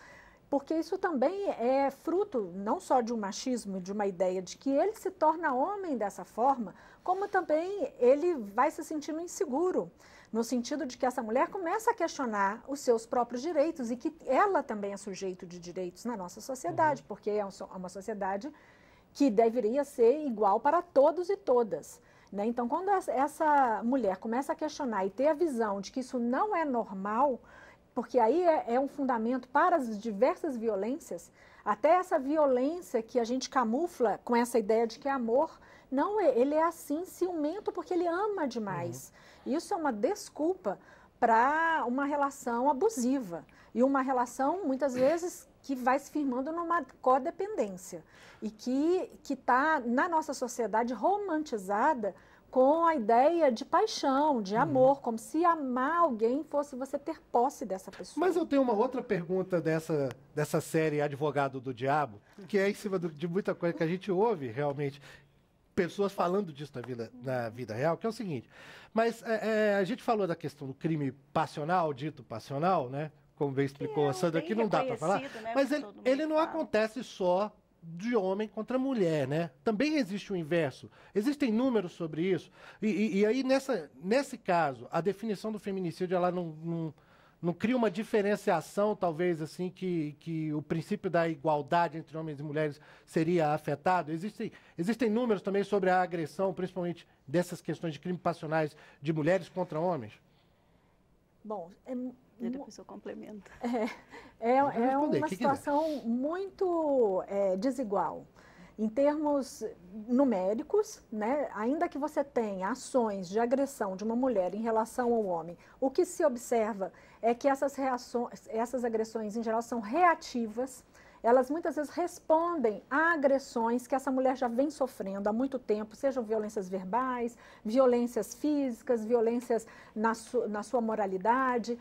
Porque isso também é fruto não só de um machismo, de uma ideia de que ele se torna homem dessa forma, como também ele vai se sentindo inseguro, no sentido de que essa mulher começa a questionar os seus próprios direitos e que ela também é sujeito de direitos na nossa sociedade, porque é uma sociedade que deveria ser igual para todos e todas. Né? Então, quando essa mulher começa a questionar e ter a visão de que isso não é normal, porque aí é um fundamento para as diversas violências, até essa violência que a gente camufla com essa ideia de que é amor, não, ele é assim ciumento porque ele ama demais. Isso é uma desculpa para uma relação abusiva e uma relação, muitas vezes, que vai se firmando numa codependência e que está na nossa sociedade romantizada com a ideia de paixão, de amor, como se amar alguém fosse você ter posse dessa pessoa. Mas eu tenho uma outra pergunta dessa série Advogado do Diabo, que é em cima de muita coisa que a gente ouve realmente, pessoas falando disso na vida real, que é o seguinte, mas a gente falou da questão do crime passional, dito passional, né? Como bem explicou a Sandra, que não dá para falar, né, mas ele não acontece só de homem contra mulher, né? Também existe o inverso. Existem números sobre isso. E aí, nesse caso, a definição do feminicídio, ela não cria uma diferenciação, talvez, assim, que o princípio da igualdade entre homens e mulheres seria afetado? Existem números também sobre a agressão, principalmente dessas questões de crimes passionais de mulheres contra homens? Bom, depois eu complemento. É uma situação muito desigual. Em termos numéricos, né, ainda que você tenha ações de agressão de uma mulher em relação ao homem, o que se observa é que essas agressões, em geral, são reativas. Elas muitas vezes respondem a agressões que essa mulher já vem sofrendo há muito tempo, sejam violências verbais, violências físicas, violências na sua moralidade,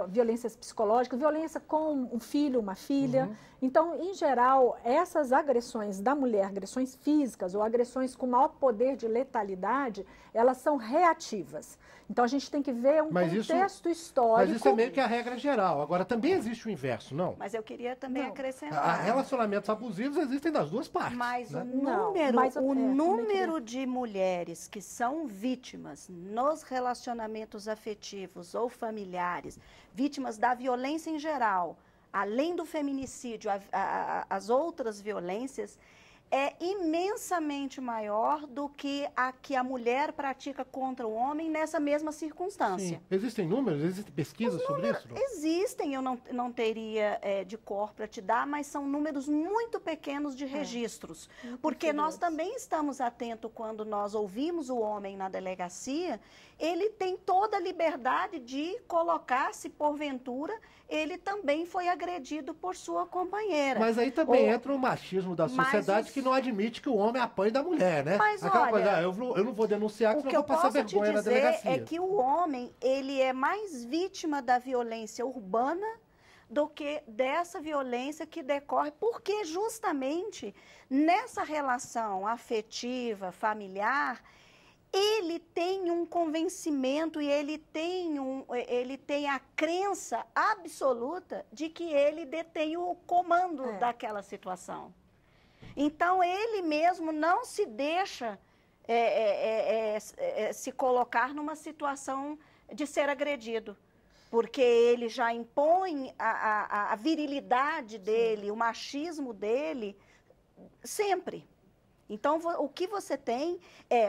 violências psicológicas, violência com um filho, uma filha. Então, em geral, essas agressões da mulher, agressões físicas ou agressões com maior poder de letalidade, elas são reativas. Então, a gente tem que ver contexto histórico. Mas isso é meio que a regra geral. Agora, também existe o inverso, não? Mas eu queria também acrescentar. Relacionamentos abusivos existem das duas partes. Mas né? o número de mulheres que são vítimas nos relacionamentos afetivos ou familiares, vítimas da violência em geral, além do feminicídio, as outras violências, é imensamente maior do que a que a mulher pratica contra o homem nessa mesma circunstância. Sim. Existem números? Existem pesquisas sobre isso? Existem, eu não teria de cor para te dar, mas são números muito pequenos de registros. Porque nós também estamos atentos quando nós ouvimos o homem na delegacia, ele tem toda a liberdade de colocar se porventura ele também foi agredido por sua companheira. Mas aí também entra o machismo da sociedade que não admite que o homem apanhe da mulher, né? Mas aquela olha, coisa, eu não vou denunciar, porque eu vou passar vergonha na delegacia. O que eu posso te dizer é que o homem, ele é mais vítima da violência urbana do que dessa violência que decorre, porque justamente nessa relação afetiva, familiar, ele tem um convencimento e ele tem a crença absoluta de que ele detém o comando daquela situação. Então, ele mesmo não se deixa se colocar numa situação de ser agredido, porque ele já impõe a virilidade dele, o machismo dele, sempre. Então, o que você tem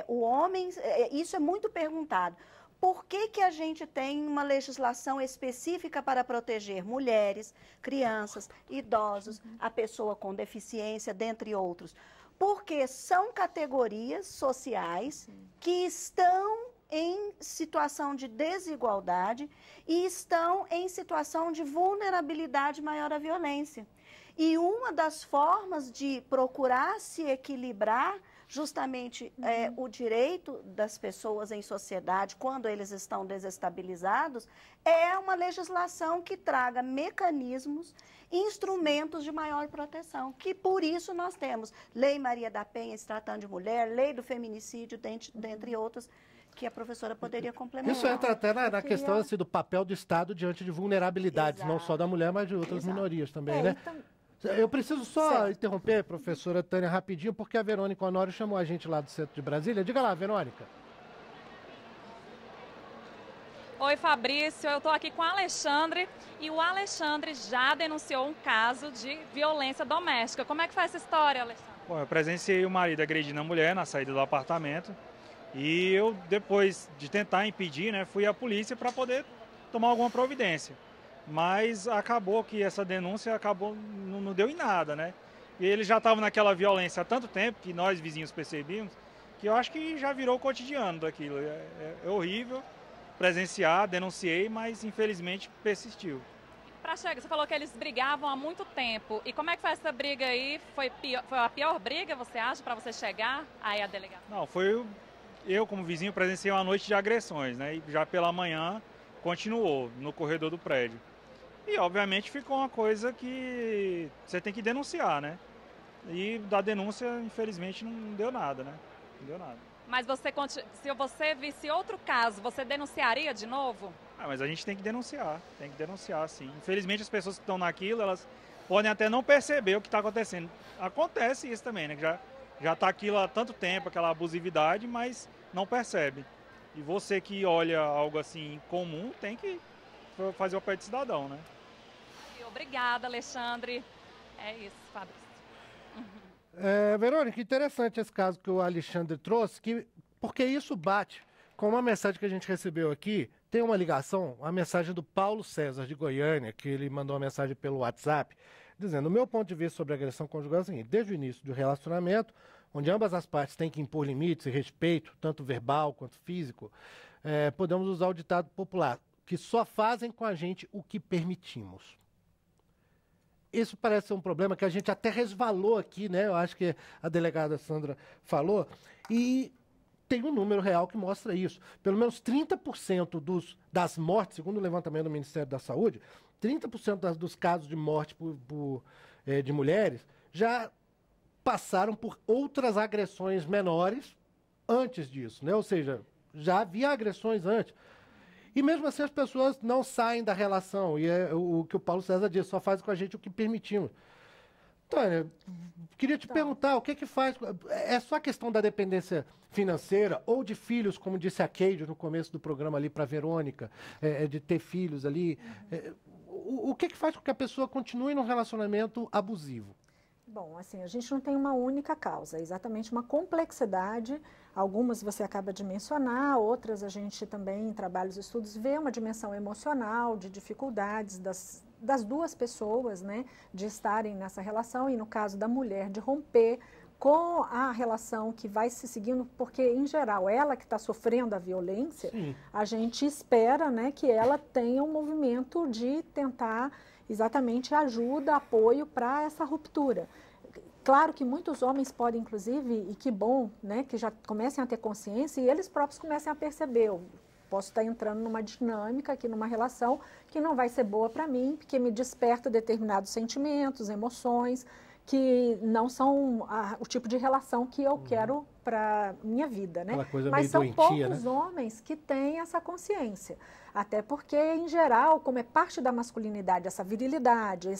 o homem, isso é muito perguntado. Por que a gente tem uma legislação específica para proteger mulheres, crianças, idosos, a pessoa com deficiência, dentre outros? Porque são categorias sociais que estão em situação de desigualdade e estão em situação de vulnerabilidade maior à violência. E uma das formas de procurar se equilibrar justamente o direito das pessoas em sociedade, quando eles estão desestabilizados, é uma legislação que traga mecanismos, instrumentos de maior proteção, que por isso nós temos Lei Maria da Penha, se tratando de mulher, Lei do Feminicídio, dentre outras, que a professora poderia complementar. Isso entra até na questão assim, do papel do Estado diante de vulnerabilidades, não só da mulher, mas de outras minorias também, né? Então... Eu preciso só interromper, professora Tânia, rapidinho, porque a Verônica Honório chamou a gente lá do centro de Brasília. Diga lá, Verônica. Oi, Fabrício. Eu estou aqui com o Alexandre e o Alexandre já denunciou um caso de violência doméstica. Como é que foi essa história, Alexandre? Bom, eu presenciei o marido agredindo a mulher na saída do apartamento e eu, depois de tentar impedir, né, fui à polícia para poder tomar alguma providência. Mas acabou que essa denúncia não deu em nada, né? E ele já estava naquela violência há tanto tempo que nós vizinhos percebimos, que eu acho que já virou o cotidiano daquilo. É horrível presenciar, denunciei, mas infelizmente persistiu. Pra chegar, você falou que eles brigavam há muito tempo. E como é que foi essa briga aí? Foi a pior briga, você acha, para você chegar aí à delegacia? Não, eu como vizinho presenciei uma noite de agressões, né? E já pela manhã continuou no corredor do prédio. E, obviamente, ficou uma coisa que você tem que denunciar, né? E da denúncia, infelizmente, não deu nada, né? Não deu nada. Mas se você visse outro caso, você denunciaria de novo? Mas a gente tem que denunciar, sim. Infelizmente, as pessoas que estão naquilo, elas podem até não perceber o que está acontecendo. Acontece isso também, né? Já está aquilo há tanto tempo, aquela abusividade, mas não percebe. E você que olha algo assim comum, tem que fazer o papel de cidadão, né? Obrigada, Alexandre. É isso, Fabrício. Verônica, interessante esse caso que o Alexandre trouxe, porque isso bate com uma mensagem que a gente recebeu aqui, tem uma ligação, uma mensagem do Paulo César de Goiânia, que ele mandou uma mensagem pelo WhatsApp, dizendo: o meu ponto de vista sobre a agressão conjugal é o seguinte: desde o início do relacionamento, onde ambas as partes têm que impor limites e respeito, tanto verbal quanto físico, podemos usar o ditado popular, que só fazem com a gente o que permitimos. Isso parece ser um problema que a gente até resvalou aqui, né? Eu acho que a delegada Sandra falou, e tem um número real que mostra isso. Pelo menos 30% das mortes, segundo o levantamento do Ministério da Saúde, 30% dos casos de morte de mulheres já passaram por outras agressões menores antes disso, né? Ou seja, já havia agressões antes. E mesmo assim as pessoas não saem da relação. E é o que o Paulo César disse, só faz com a gente o que permitimos. Tânia, queria te perguntar, o que faz? É só a questão da dependência financeira ou de filhos, como disse a Keide no começo do programa ali para a Verônica, de ter filhos ali. O que faz com que a pessoa continue num relacionamento abusivo? Bom, assim, a gente não tem uma única causa, é exatamente uma complexidade. Algumas você acaba de mencionar, outras a gente também, em trabalhos e estudos, vê uma dimensão emocional, de dificuldades das duas pessoas, né, de estarem nessa relação, e no caso da mulher, de romper com a relação que vai se seguindo, porque, em geral, ela que está sofrendo a violência, sim, a gente espera, né, que ela tenha um movimento de tentar exatamente ajuda, apoio para essa ruptura. Claro que muitos homens podem, inclusive, e que bom, né, que já comecem a ter consciência e eles próprios comecem a perceber: eu posso estar entrando numa dinâmica aqui, numa relação que não vai ser boa para mim, porque me desperta determinados sentimentos, emoções, que não são o tipo de relação que eu quero para minha vida, né? Mas são poucos, né, homens que têm essa consciência. Até porque, em geral, como é parte da masculinidade, essa virilidade,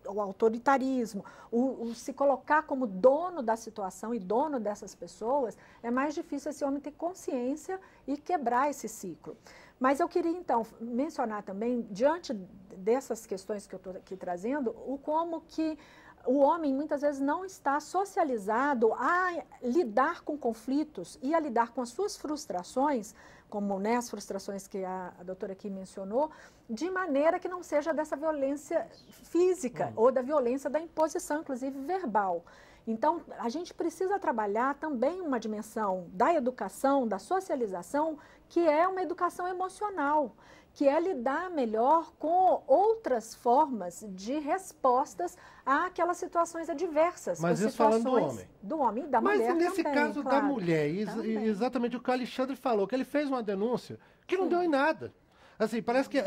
o autoritarismo, o se colocar como dono da situação e dono dessas pessoas, é mais difícil esse homem ter consciência e quebrar esse ciclo. Mas eu queria, então, mencionar também, diante dessas questões que eu estou aqui trazendo, o como que o homem muitas vezes não está socializado a lidar com conflitos e a lidar com as suas frustrações, como, né, as frustrações que a doutora aqui mencionou, de maneira que não seja dessa violência física ou da violência da imposição, inclusive verbal. Então, a gente precisa trabalhar também uma dimensão da educação, da socialização, que é uma educação emocional, que é lidar melhor com outras formas de respostas àquelas situações adversas. Mas isso falando do homem. Do homem e da mulher também. Mas nesse caso da mulher, exatamente o que o Alexandre falou, que ele fez uma denúncia que não deu em nada. Assim, parece que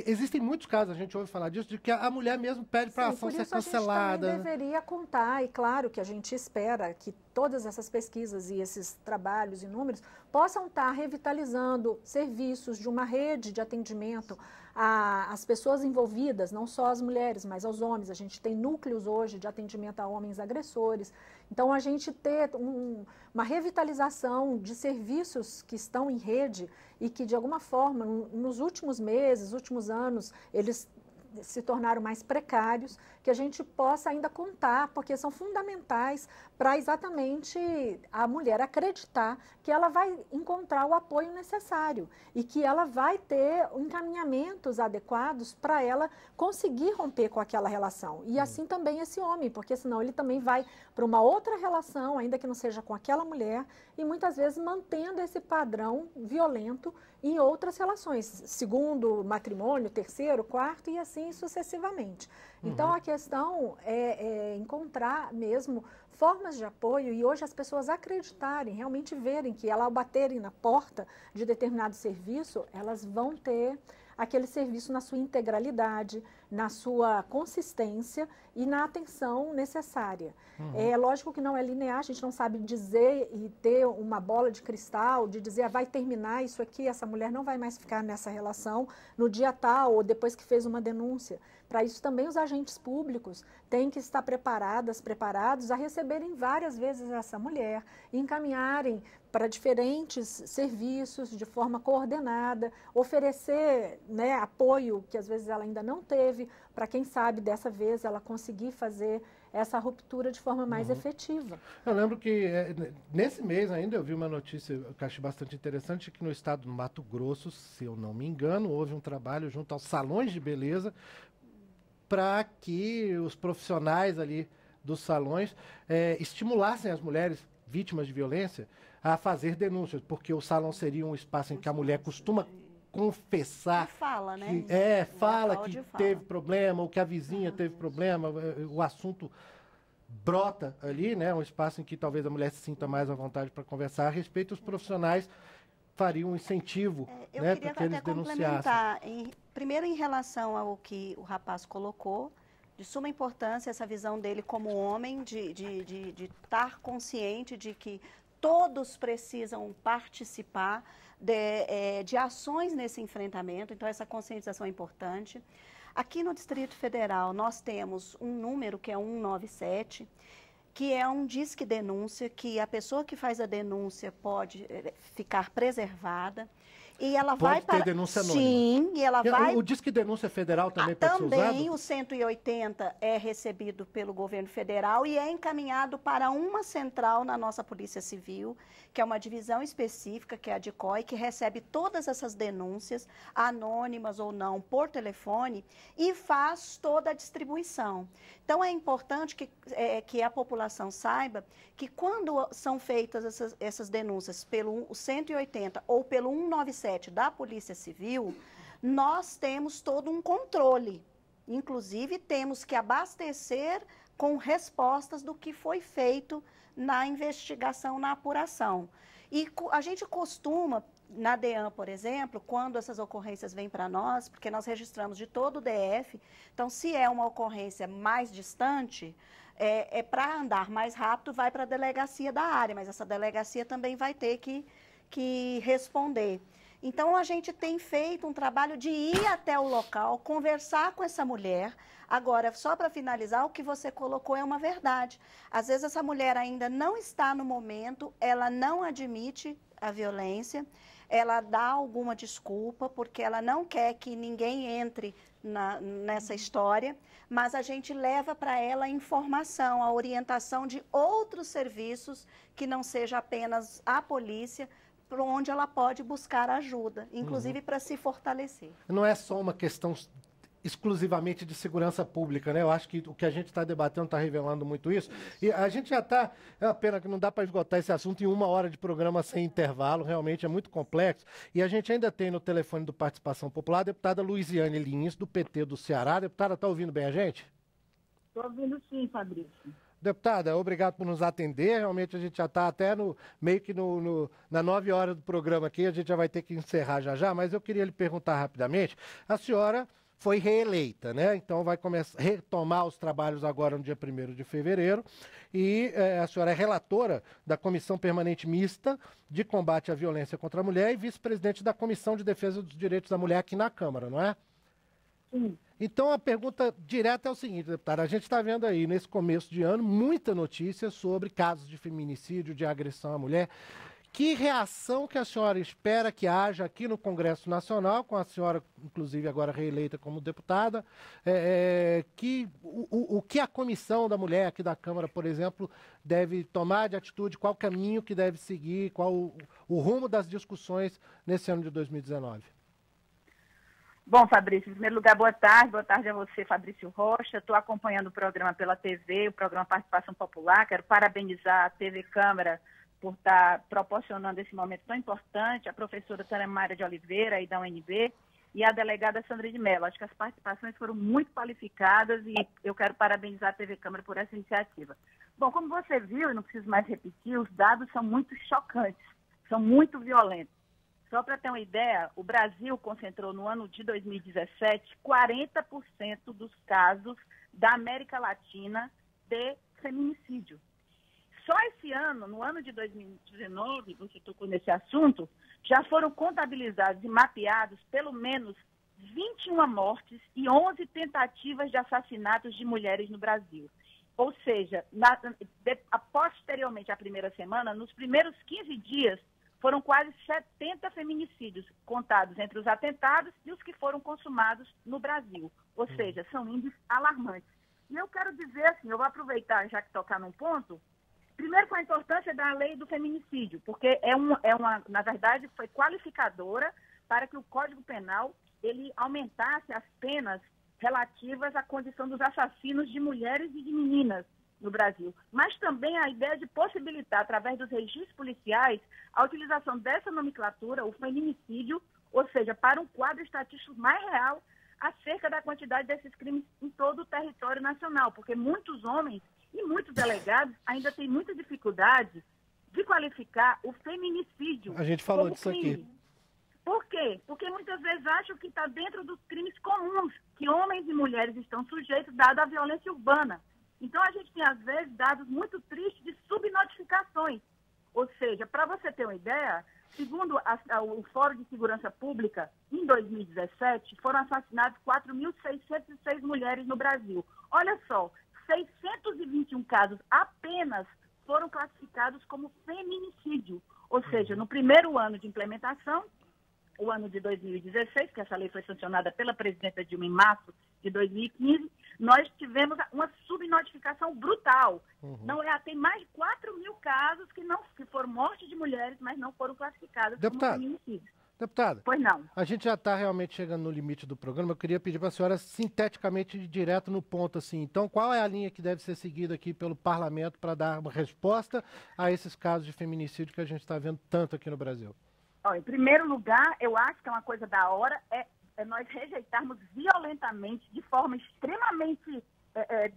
existem muitos casos, a gente ouve falar disso, de que a mulher mesmo pede para a ação ser cancelada. A gente também deveria contar, e claro que a gente espera que todas essas pesquisas e esses trabalhos e números possam estar revitalizando serviços de uma rede de atendimento às pessoas envolvidas, não só as mulheres, mas aos homens. A gente tem núcleos hoje de atendimento a homens agressores. Então, a gente ter uma revitalização de serviços que estão em rede e que, de alguma forma, nos últimos meses, últimos anos, eles se tornaram mais precários, que a gente possa ainda contar, porque são fundamentais para exatamente a mulher acreditar que ela vai encontrar o apoio necessário e que ela vai ter encaminhamentos adequados para ela conseguir romper com aquela relação. E assim também esse homem, porque senão ele também vai para uma outra relação, ainda que não seja com aquela mulher, e muitas vezes mantendo esse padrão violento em outras relações, segundo matrimônio, terceiro, quarto e assim sucessivamente. Então, a questão é encontrar mesmo formas de apoio e hoje as pessoas acreditarem, realmente verem que ao baterem na porta de determinado serviço, elas vão ter aquele serviço na sua integralidade, na sua consistência e na atenção necessária. É lógico que não é linear, a gente não sabe dizer e ter uma bola de cristal, de dizer, vai terminar isso aqui, essa mulher não vai mais ficar nessa relação no dia tal ou depois que fez uma denúncia. Para isso também os agentes públicos têm que estar preparados a receberem várias vezes essa mulher e encaminharem para diferentes serviços de forma coordenada, oferecer, né, apoio que às vezes ela ainda não teve, para quem sabe dessa vez ela conseguir fazer essa ruptura de forma mais efetiva. Eu lembro que nesse mês ainda eu vi uma notícia que eu achei bastante interessante, que no estado do Mato Grosso, se eu não me engano, houve um trabalho junto aos salões de beleza para que os profissionais ali dos salões estimulassem as mulheres vítimas de violência a fazer denúncias, porque o salão seria um espaço em que a mulher costuma confessar, fala, né? que teve problema, ou que a vizinha teve problema, o assunto brota ali, né? Um espaço em que talvez a mulher se sinta mais à vontade para conversar a respeito. Os profissionais fariam um incentivo, né, para que eles denunciassem. Primeiro, em relação ao que o rapaz colocou, de suma importância essa visão dele como homem, de estar consciente de que todos precisam participar de ações nesse enfrentamento, então essa conscientização é importante. Aqui no Distrito Federal nós temos um número que é 197, que é um disque denúncia, que a pessoa que faz a denúncia pode ficar preservada. E ela vai para... ter denúncia anônima. Sim, e ela vai... O Disque Denúncia Federal também pode ser usado? Também o 180 é recebido pelo governo federal e é encaminhado para uma central na nossa Polícia Civil, que é uma divisão específica, que é a DICOI, que recebe todas essas denúncias, anônimas ou não, por telefone, e faz toda a distribuição. Então, é importante que a população saiba que quando são feitas essas denúncias pelo 180 ou pelo 197 da Polícia Civil, nós temos todo um controle. Inclusive, temos que abastecer com respostas do que foi feito na investigação, na apuração. E a gente costuma, na DEAN, por exemplo, quando essas ocorrências vêm para nós, porque nós registramos de todo o DF, então, se é uma ocorrência mais distante, para andar mais rápido, vai para a delegacia da área, mas essa delegacia também vai ter que responder. Então, a gente tem feito um trabalho de ir até o local, conversar com essa mulher. Agora, só para finalizar, o que você colocou é uma verdade. Às vezes, essa mulher ainda não está no momento, ela não admite a violência, ela dá alguma desculpa, porque ela não quer que ninguém entre nessa história, mas a gente leva para ela a informação, a orientação de outros serviços que não seja apenas a polícia, por onde ela pode buscar ajuda, inclusive para se fortalecer. Não é só uma questão exclusivamente de segurança pública, né? Eu acho que o que a gente está debatendo está revelando muito isso. E a gente já está... É uma pena que não dá para esgotar esse assunto em 1 hora de programa sem intervalo, realmente é muito complexo. E a gente ainda tem no telefone do Participação Popular a deputada Luiziane Lins, do PT do Ceará. Deputada, está ouvindo bem a gente? Estou ouvindo sim, Fabrício. Deputada, obrigado por nos atender. Realmente a gente já está até meio que na 9 horas do programa aqui, a gente já vai ter que encerrar já, mas eu queria lhe perguntar rapidamente. A senhora foi reeleita, né? Então vai retomar os trabalhos agora no dia 1º de fevereiro e a senhora é relatora da Comissão Permanente Mista de Combate à Violência contra a Mulher e vice-presidente da Comissão de Defesa dos Direitos da Mulher aqui na Câmara, não é? Sim. Então, a pergunta direta é o seguinte, deputada, a gente está vendo aí, nesse começo de ano, muita notícia sobre casos de feminicídio, de agressão à mulher. Que reação que a senhora espera que haja aqui no Congresso Nacional, com a senhora, inclusive, agora reeleita como deputada, o que a Comissão da Mulher aqui da Câmara, por exemplo, deve tomar de atitude, qual caminho que deve seguir, qual o rumo das discussões nesse ano de 2019? Bom, Fabrício, em primeiro lugar, boa tarde a você, Fabrício Rocha. Estou acompanhando o programa pela TV, o programa Participação Popular. Quero parabenizar a TV Câmara por estar proporcionando esse momento tão importante, a professora Tânia Maria de Oliveira, aí da UNB, e a delegada Sandra de Mello. Acho que as participações foram muito qualificadas e eu quero parabenizar a TV Câmara por essa iniciativa. Bom, como você viu, e não preciso mais repetir, os dados são muito chocantes, são muito violentos. Só para ter uma ideia, o Brasil concentrou no ano de 2017 40% dos casos da América Latina de feminicídio. Só esse ano, no ano de 2019, você tocou nesse assunto, já foram contabilizados e mapeados pelo menos 21 mortes e 11 tentativas de assassinatos de mulheres no Brasil. Ou seja, posteriormente à primeira semana, nos primeiros 15 dias, foram quase 70 feminicídios contados entre os atentados e os que foram consumados no Brasil. Ou seja, são índices alarmantes. E eu quero dizer assim, eu vou aproveitar, já que tocar num ponto, primeiro com a importância da lei do feminicídio, porque na verdade, foi qualificadora para que o Código Penal ele aumentasse as penas relativas à condição dos assassinos de mulheres e de meninas no Brasil. Mas também a ideia de possibilitar, através dos registros policiais, a utilização dessa nomenclatura, o feminicídio, ou seja, para um quadro estatístico mais real acerca da quantidade desses crimes em todo o território nacional, porque muitos homens e muitos delegados ainda têm muita dificuldade de qualificar o feminicídio. A gente falou disso aqui. Por quê? Porque muitas vezes acham que está dentro dos crimes comuns, que homens e mulheres estão sujeitos, dado a violência urbana. Então, a gente tem, às vezes, dados muito tristes de subnotificações. Ou seja, para você ter uma ideia, segundo o Fórum de Segurança Pública, em 2017, foram assassinadas 4.606 mulheres no Brasil. Olha só, 621 casos apenas foram classificados como feminicídio. Ou seja, no primeiro ano de implementação, o ano de 2016, que essa lei foi sancionada pela presidenta Dilma em março de 2015, nós tivemos uma subnotificação brutal. Tem mais de 4.000 casos que foram mortes de mulheres, mas não foram classificadas como feminicídio. Deputada, pois não. A gente já está realmente chegando no limite do programa. Eu queria pedir para a senhora, sinteticamente, direto no ponto, assim. Então, qual é a linha que deve ser seguida aqui pelo parlamento para dar uma resposta a esses casos de feminicídio que a gente está vendo tanto aqui no Brasil? Em primeiro lugar, eu acho que é uma coisa da hora é nós rejeitarmos violentamente, de forma extremamente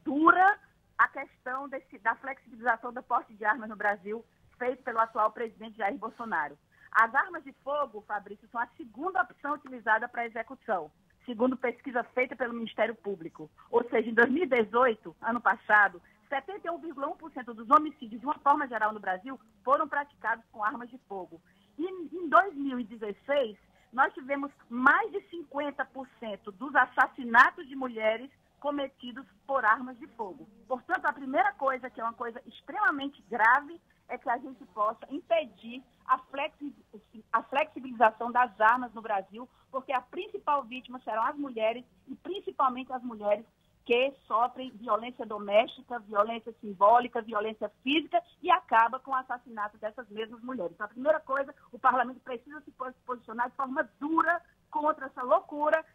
dura, a questão da flexibilização do porte de armas no Brasil, feito pelo atual presidente Jair Bolsonaro. As armas de fogo, Fabrício, são a segunda opção utilizada para execução, segundo pesquisa feita pelo Ministério Público. Ou seja, em 2018, ano passado, 71,1% dos homicídios, de uma forma geral no Brasil, foram praticados com armas de fogo. E em 2016, nós tivemos mais de 50% dos assassinatos de mulheres cometidos por armas de fogo. Portanto, a primeira coisa, que é uma coisa extremamente grave, é que a gente possa impedir a flexibilização das armas no Brasil, porque a principal vítima serão as mulheres, e principalmente as mulheres que sofrem violência doméstica, violência simbólica, violência física, e acaba com o assassinato dessas mesmas mulheres. Então, a primeira coisa, o parlamento precisa se posicionar de forma dura contra essa loucura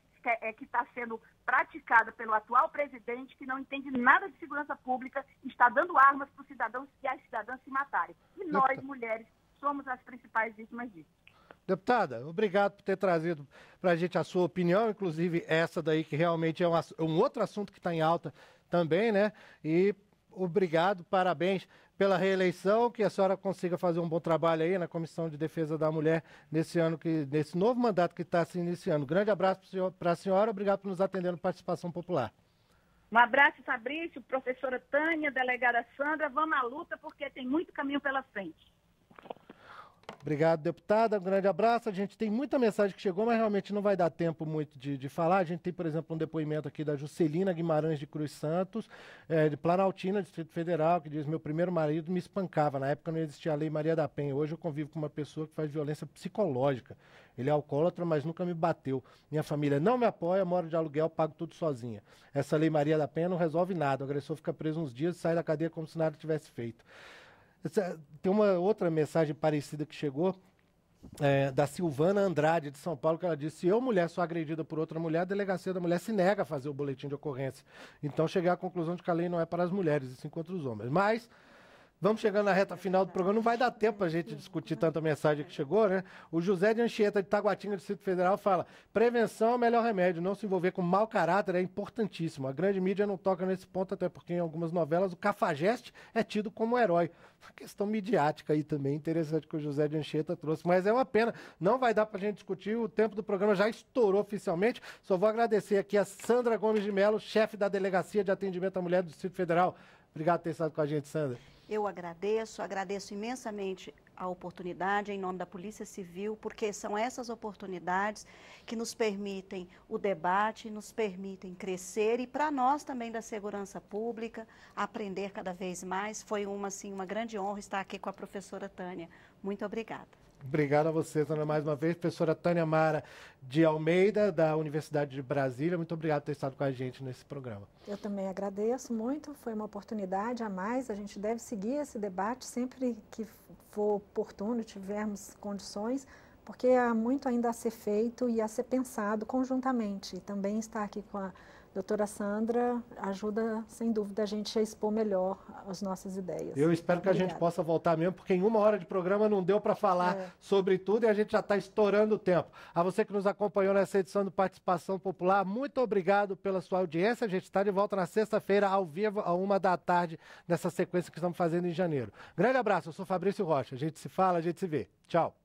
que está sendo praticada pelo atual presidente, que não entende nada de segurança pública, está dando armas para os cidadãos e as cidadãs se matarem. E nós, mulheres, somos as principais vítimas disso. Deputada, obrigado por ter trazido para a gente a sua opinião, inclusive essa daí que realmente é um outro assunto que está em alta também, né? E obrigado, parabéns pela reeleição, que a senhora consiga fazer um bom trabalho aí na Comissão de Defesa da Mulher nesse novo mandato que está se iniciando. Grande abraço para a senhora, obrigado por nos atender no Participação Popular. Um abraço, Fabrício, professora Tânia, delegada Sandra, vamos à luta porque tem muito caminho pela frente. Obrigado, deputada. Um grande abraço. A gente tem muita mensagem que chegou, mas realmente não vai dar tempo muito de falar. A gente tem, por exemplo, um depoimento aqui da Juscelina Guimarães de Cruz Santos, de Planaltina, Distrito Federal, que diz: meu primeiro marido me espancava. Na época não existia a Lei Maria da Penha. Hoje eu convivo com uma pessoa que faz violência psicológica. Ele é alcoólatra, mas nunca me bateu. Minha família não me apoia, moro de aluguel, pago tudo sozinha. Essa Lei Maria da Penha não resolve nada. O agressor fica preso uns dias e sai da cadeia como se nada tivesse feito. Tem uma outra mensagem parecida que chegou, da Silvana Andrade, de São Paulo, que ela disse: se eu, mulher, sou agredida por outra mulher, a delegacia da mulher se nega a fazer o boletim de ocorrência. Então, cheguei à conclusão de que a lei não é para as mulheres, e sim contra os homens. Mas vamos chegando na reta final do programa, não vai dar tempo para a gente discutir tanta mensagem que chegou, né? O José de Anchieta, de Taguatinga, Distrito Federal, fala: prevenção é o melhor remédio, não se envolver com mau caráter é importantíssimo. A grande mídia não toca nesse ponto, até porque em algumas novelas o cafajeste é tido como herói. Uma questão midiática aí também, interessante que o José de Anchieta trouxe, mas é uma pena, não vai dar para a gente discutir, o tempo do programa já estourou oficialmente. Só vou agradecer aqui a Sandra Gomes de Mello, chefe da Delegacia de Atendimento à Mulher do Distrito Federal. Obrigado por ter estado com a gente, Sandra. Eu agradeço imensamente a oportunidade em nome da Polícia Civil, porque são essas oportunidades que nos permitem o debate, nos permitem crescer e para nós também da segurança pública, aprender cada vez mais. Foi uma grande honra estar aqui com a professora Tânia. Muito obrigada. Obrigado a você, Tânia, mais uma vez. Professora Tânia Mara de Almeida, da Universidade de Brasília. Muito obrigado por ter estado com a gente nesse programa. Eu também agradeço muito. Foi uma oportunidade a mais. A gente deve seguir esse debate sempre que for oportuno, tivermos condições, porque há muito ainda a ser feito e a ser pensado conjuntamente. E também estar aqui com a doutora Sandra ajuda, sem dúvida, a gente a expor melhor as nossas ideias. Eu espero que a gente possa voltar mesmo, porque em 1 hora de programa não deu para falar sobre tudo e a gente já está estourando o tempo. A você que nos acompanhou nessa edição do Participação Popular, muito obrigado pela sua audiência. A gente está de volta na sexta-feira, ao vivo, à 1h, nessa sequência que estamos fazendo em janeiro. Grande abraço, eu sou Fabrício Rocha. A gente se fala, a gente se vê. Tchau.